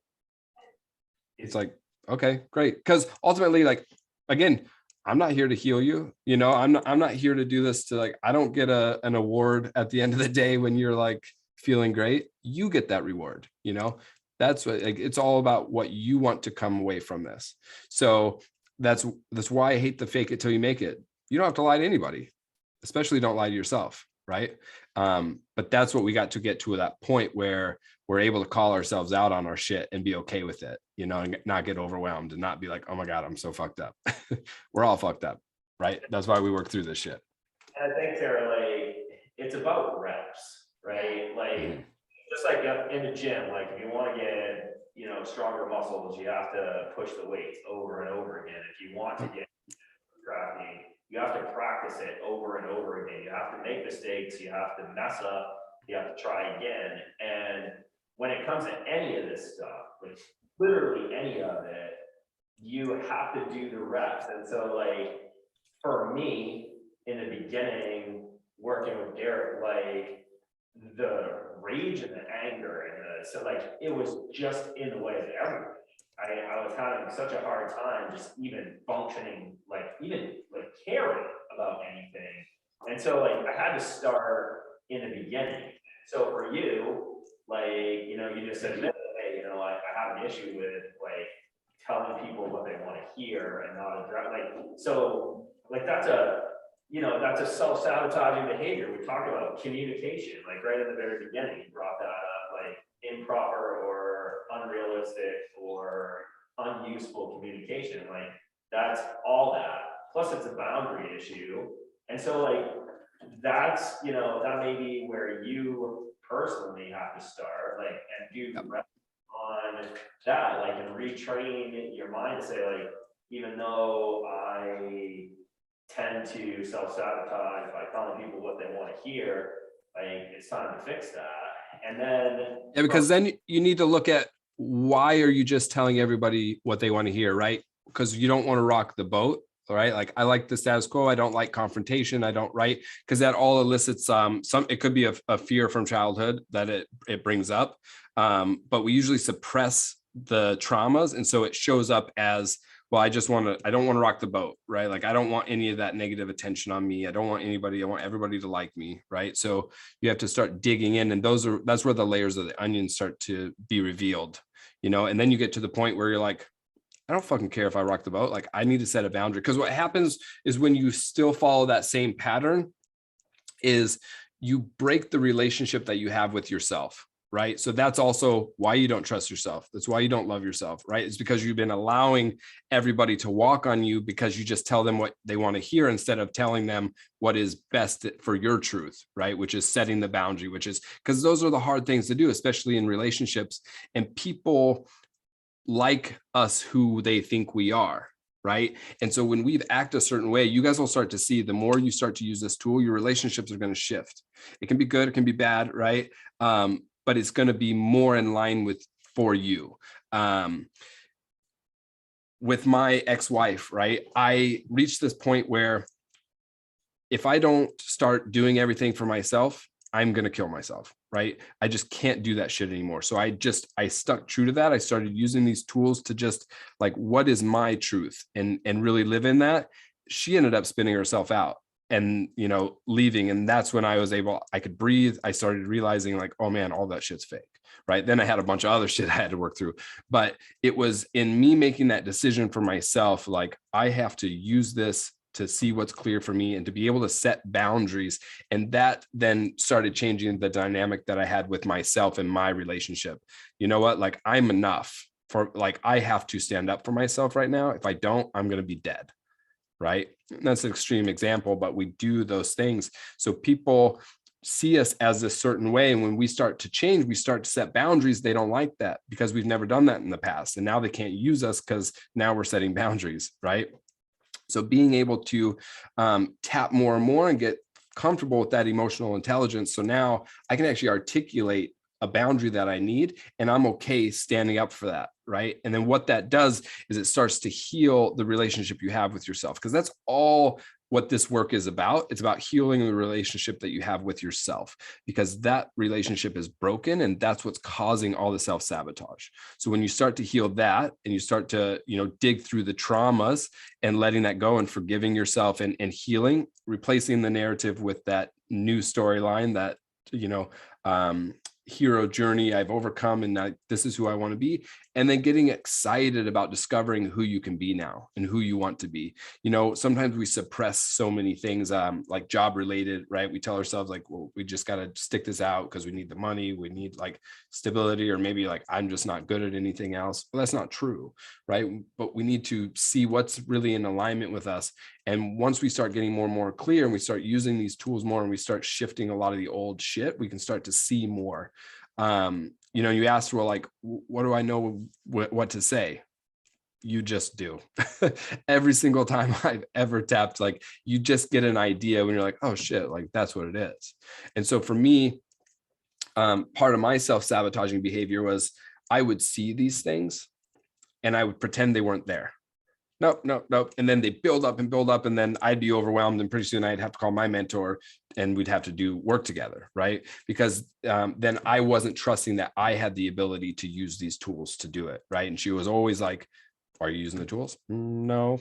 It's like, okay, great. Because ultimately, like, again, I'm not here to heal you. You know, I'm not here to do this to like, I don't get an award at the end of the day when you're like feeling great. You get that reward, you know, that's what, like, it's all about what you want to come away from this. So that's why I hate the fake it till you make it. You don't have to lie to anybody, especially don't lie to yourself. Right. But that's what we got to get to that point where we're able to call ourselves out on our shit and be okay with it, you know, and not get overwhelmed and not be like, oh my God, I'm so fucked up. We're all fucked up. Right. That's why we work through this shit. And I think, Sarah, like, it's about reps, right? Like, just like in the gym, like if you want to get, you know, stronger muscles, you have to push the weights over and over again. If you want to get crafting, you have to practice it over and over again. You have to make mistakes. You have to mess up. You have to try again. And when it comes to any of this stuff, like literally any of it, you have to do the reps. And so like for me in the beginning, working with Derek, like the rage and the anger and so like it was just in the way of everything. I was having such a hard time just even functioning, like even like caring about anything. And so like I had to start in the beginning. So for you, like, you know, you just said, hey, you know, I have an issue with like telling people what they want to hear and not address, like, so like that's a, you know, that's a self-sabotaging behavior. We talked about communication, like right at the very beginning, you brought that up, like improper or unrealistic or unuseful communication. Like that's all that. Plus it's a boundary issue. And so like, that's, you know, that may be where you personally have to start, like, and do the rest on that, like, and retrain your mind to say, like, even though I tend to self-sabotage by telling people what they want to hear, like, it's time to fix that. And then because then you need to look at why are you just telling everybody what they want to hear, right? Because you don't want to rock the boat. All right. Like I like the status quo. I don't like confrontation. I don't, right. Because that all elicits it could be a fear from childhood that it brings up. But we usually suppress the traumas. And so it shows up as, well, I don't want to rock the boat, right? Like I don't want any of that negative attention on me. I want everybody to like me. Right. So you have to start digging in, and that's where the layers of the onion start to be revealed, you know, and then you get to the point where you're like, I don't fucking care if I rock the boat. Like I need to set a boundary, because what happens is when you still follow that same pattern is you break the relationship that you have with yourself, right? So that's also why you don't trust yourself. That's why you don't love yourself, right? It's because you've been allowing everybody to walk on you because you just tell them what they want to hear instead of telling them what is best for your truth, right? Which is setting the boundary, which is because those are the hard things to do, especially in relationships. And people like us who they think we are, right? And so when we act a certain way, you guys will start to see the more you start to use this tool, your relationships are going to shift. It can be good, it can be bad, right? But it's going to be more in line with for you. With my ex-wife, right? I reached this point where if I don't start doing everything for myself, I'm going to kill myself, right? I just can't do that shit anymore. So I stuck true to that. I started using these tools to just like, what is my truth and really live in that. She ended up spinning herself out and, you know, leaving. And that's when I could breathe. I started realizing like, oh man, all that shit's fake. Right. Then I had a bunch of other shit I had to work through, but it was in me making that decision for myself. Like I have to use this to see what's clear for me and to be able to set boundaries. And that then started changing the dynamic that I had with myself and my relationship. You know what? Like I'm enough for like, I have to stand up for myself right now. If I don't, I'm going to be dead. Right. And that's an extreme example, but we do those things. So people see us as a certain way. And when we start to change, we start to set boundaries. They don't like that because we've never done that in the past. And now they can't use us because now we're setting boundaries. Right. So being able to tap more and more and get comfortable with that emotional intelligence. So now I can actually articulate a boundary that I need, and I'm okay standing up for that, right? And then what that does is it starts to heal the relationship you have with yourself, because that's all what this work is about. It's about healing the relationship that you have with yourself, because that relationship is broken and that's what's causing all the self-sabotage. So when you start to heal that and you start to, you know, dig through the traumas and letting that go and forgiving yourself and healing, replacing the narrative with that new storyline that, you know, hero journey, I've overcome and this is who I want to be, and then getting excited about discovering who you can be now and who you want to be. You know, sometimes we suppress so many things, like job related, right? We tell ourselves like, well, we just got to stick this out because we need the money, we need like stability, or maybe like I'm just not good at anything else. Well, that's not true, right? But we need to see what's really in alignment with us. And once we start getting more and more clear and we start using these tools more and we start shifting a lot of the old shit, we can start to see more. You know, you asked, well, like, what do I know what to say? You just do. Every single time I've ever tapped, like, you just get an idea when you're like, oh shit, like that's what it is. And so for me, part of my self-sabotaging behavior was I would see these things and I would pretend they weren't there. Nope. And then they build up, and then I'd be overwhelmed. And pretty soon I'd have to call my mentor and we'd have to do work together, right? Because then I wasn't trusting that I had the ability to use these tools to do it, right? And she was always like, are you using the tools? No.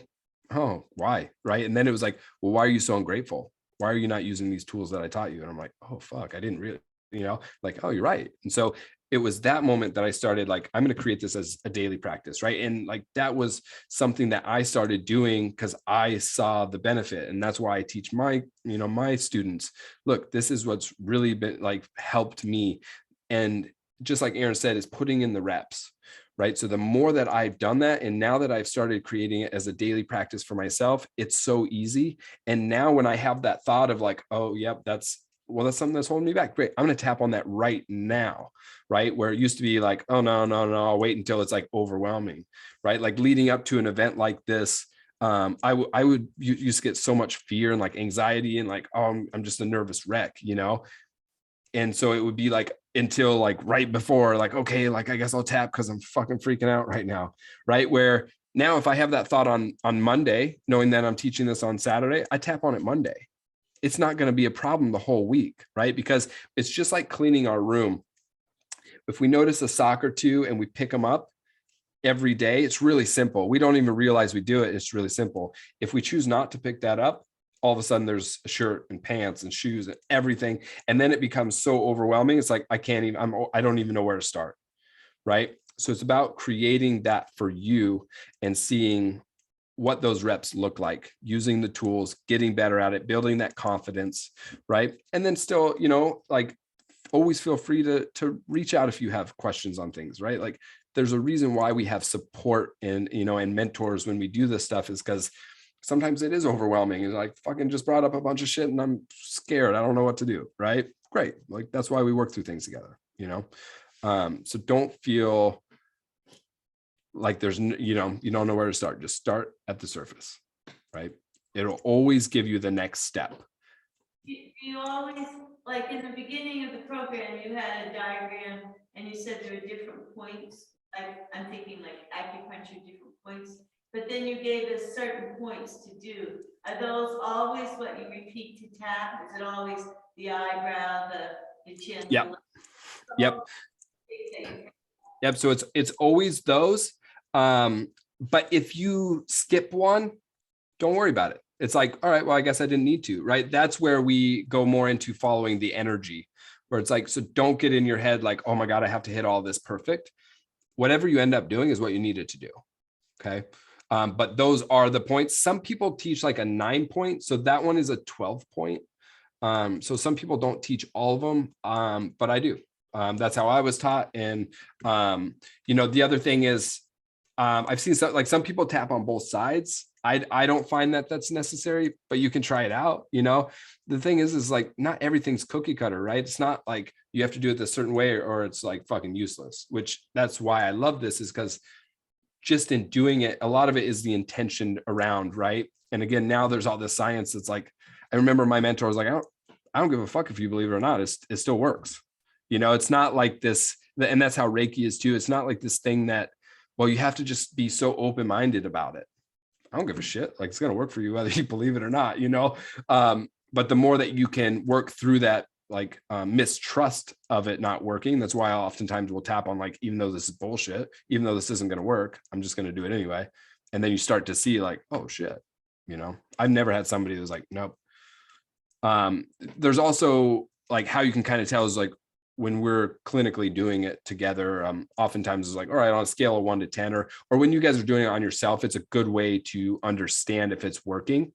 Oh, why? Right. And then it was like, well, why are you so ungrateful? Why are you not using these tools that I taught you? And I'm like, oh, fuck, I didn't really, you know, like, oh, you're right. And so it was that moment that I started like, I'm going to create this as a daily practice. Right. And like, that was something that I started doing because I saw the benefit. And that's why I teach my, you know, my students, look, this is what's really been like helped me. And just like Aaron said, is putting in the reps. Right. So the more that I've done that, and now that I've started creating it as a daily practice for myself, it's so easy. And now when I have that thought of like, oh, yep, that's something that's holding me back. Great. I'm going to tap on that right now. Right. Where it used to be like, oh, no, I'll wait until it's like overwhelming. Right. Like leading up to an event like this, I would used to get so much fear and like anxiety and like, oh, I'm just a nervous wreck, you know? And so it would be like until like right before, like, okay, like I guess I'll tap because I'm fucking freaking out right now. Right. Where now if I have that thought on Monday, knowing that I'm teaching this on Saturday, I tap on it Monday. It's not going to be a problem the whole week, right? Because it's just like cleaning our room. If we notice a sock or two and we pick them up every day, it's really simple. We don't even realize we do it. It's really simple. If we choose not to pick that up, all of a sudden there's a shirt and pants and shoes and everything. And then it becomes so overwhelming. It's like, I don't even know where to start. Right. So it's about creating that for you and seeing what those reps look like, using the tools, getting better at it, building that confidence. Right. And then still, you know, like always feel free to reach out if you have questions on things, right? Like there's a reason why we have support and, and mentors when we do this stuff, is because sometimes it is overwhelming. It's like, fucking just brought up a bunch of shit and I'm scared. I don't know what to do. Right. Great. Like that's why we work through things together, so don't feel like there's, you don't know where to start. Just start at the surface, right? It'll always give you the next step. You always, like in the beginning of the program, you had a diagram and you said there were different points. Like I'm thinking like acupuncture, different points, but then you gave us certain points to do. Are those always what you repeat to tap? Is it always the eyebrow, the chin? Yep. Yep. Yep. So it's always those. But if you skip one, don't worry about it. It's like, all right, well, I guess I didn't need to, right? That's where we go more into following the energy, where it's like, so don't get in your head like, oh my God, I have to hit all this perfect. Whatever you end up doing is what you needed to do. Okay. But those are the points. Some people teach like a 9 point. So that one is a 12 point. So some people don't teach all of them, but I do. That's how I was taught. And, the other thing is, I've seen some people tap on both sides. I don't find that that's necessary, but you can try it out. The thing is like not everything's cookie cutter, right? It's not like you have to do it a certain way or it's like fucking useless, which that's why I love this, is because just in doing it, a lot of it is the intention around, right? And again, now there's all this science that's like, I remember my mentor was like, I don't give a fuck if you believe it or not. It still works. It's not like this, and that's how Reiki is too. It's not like this thing that, well, you have to just be so open-minded about it. I don't give a shit. Like it's going to work for you, whether you believe it or not, but the more that you can work through that, like mistrust of it not working. That's why I oftentimes will tap on like, even though this is bullshit, even though this isn't going to work, I'm just going to do it anyway. And then you start to see like, oh shit, I've never had somebody who's like, nope. There's also like how you can kind of tell is like when we're clinically doing it together, oftentimes it's like, all right, on a scale of 1 to 10, or when you guys are doing it on yourself, it's a good way to understand if it's working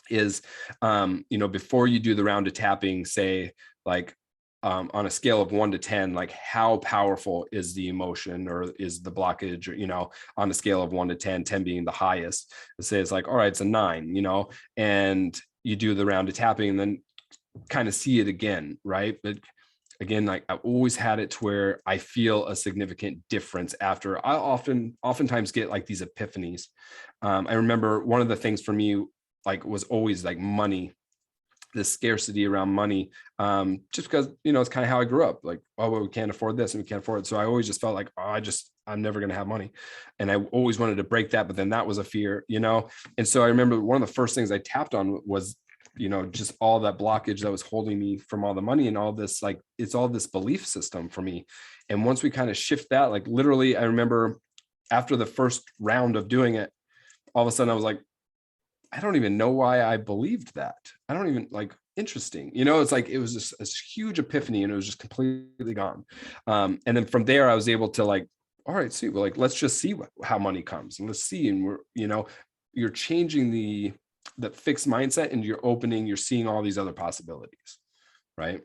is, before you do the round of tapping, say like, on a scale of 1 to 10, like how powerful is the emotion or is the blockage, or, on a scale of 1 to 10, 10 being the highest, say it's like, all right, it's a 9, and you do the round of tapping and then kind of see it again. Right. But again, like I've always had it to where I feel a significant difference after. I oftentimes get like these epiphanies. I remember one of the things for me, like was always like money, the scarcity around money, just because, it's kind of how I grew up. Like, oh, well, we can't afford this and we can't afford it. So I always just felt like, oh, I'm never going to have money. And I always wanted to break that. But then that was a fear, And so I remember one of the first things I tapped on was, just all that blockage that was holding me from all the money and all this, like, it's all this belief system for me. And once we kind of shift that, like literally, I remember after the first round of doing it, all of a sudden I was like, I don't even know why I believed that. I don't even like, interesting. It's like, it was just a huge epiphany and it was just completely gone. And then from there, I was able to like, all right, see, well, like, let's just see how money comes and let's see. And you're changing the fixed mindset and you're seeing all these other possibilities. Right.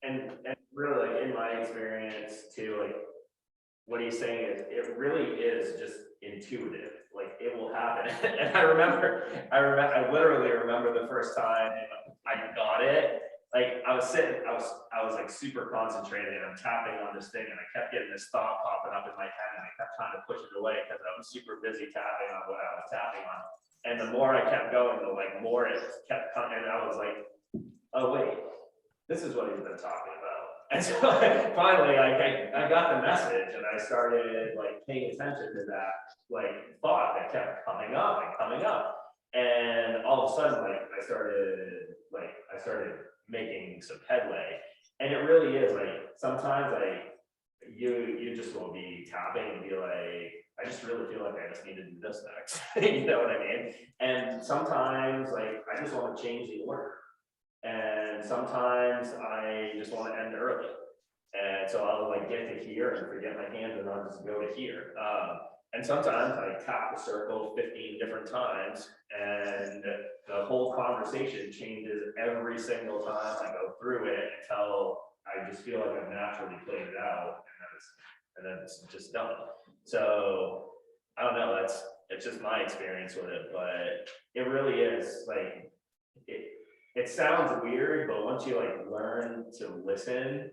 And really, like in my experience too, like what he's saying is it really is just intuitive. Like it will happen. And I literally remember the first time I got it. Like I was sitting, I was like super concentrated and I'm tapping on this thing and I kept getting this thought popping up in my head and I kept trying to push it away because I was super busy tapping on what I was tapping on. And the more I kept going, the like more it kept coming. And I was like, oh wait, this is what he's been talking about. And so finally, I got the message, and I started like paying attention to that like thought that kept coming up and coming up. And all of a sudden, I started making some headway. And it really is like sometimes you just will be tapping and be like, I just really feel like I just need to do this next. You know what I mean? And sometimes like I just want to change the order. And sometimes I just want to end early. And so I'll like get to here and forget my hand and I'll just go to here. And sometimes I tap the circle 15 different times and the whole conversation changes every single time I go through it until I just feel like I've naturally played it out, and then it's just done. So I don't know, it's just my experience with it, but it really is like, it sounds weird, but once you like learn to listen,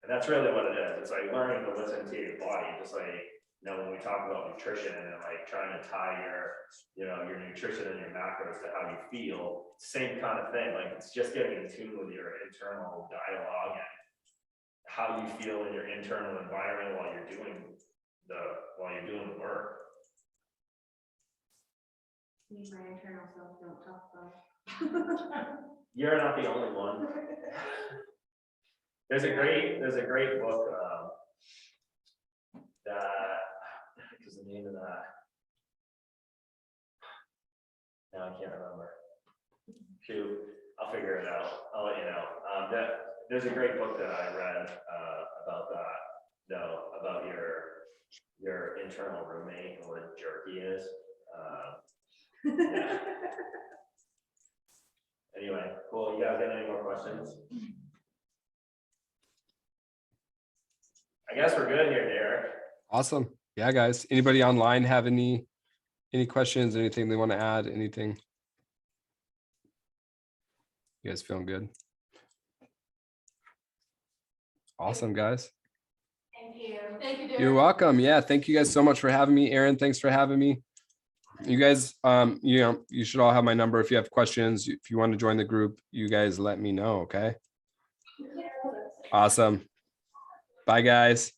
and that's really what it is. It's like learning to listen to your body, just like, you know, when we talk about nutrition and like trying to tie your nutrition and your macros to how you feel, same kind of thing. Like it's just getting in tune with your internal dialogue and how you feel in your internal environment while you're doing the work. Me and my internal self don't talk about. You're not the only one. There's a great book, that, what is the name of that? Now I can't remember. Shoot, I'll figure it out. I'll let you know. There's a great book that I read, about that, though, about your internal roommate and what a jerk he is. Yeah. Anyway, cool. You guys got any more questions? I guess we're good here, Derek. Awesome. Yeah, guys. Anybody online have any questions, anything they want to add, anything? You guys feeling good? Awesome, guys. Thank you. Thank you, Derek. You're welcome. Yeah, thank you guys so much for having me. Aaron, thanks for having me. You guys, you should all have my number if you have questions. If you want to join the group, you guys let me know, okay? Awesome. Bye, guys.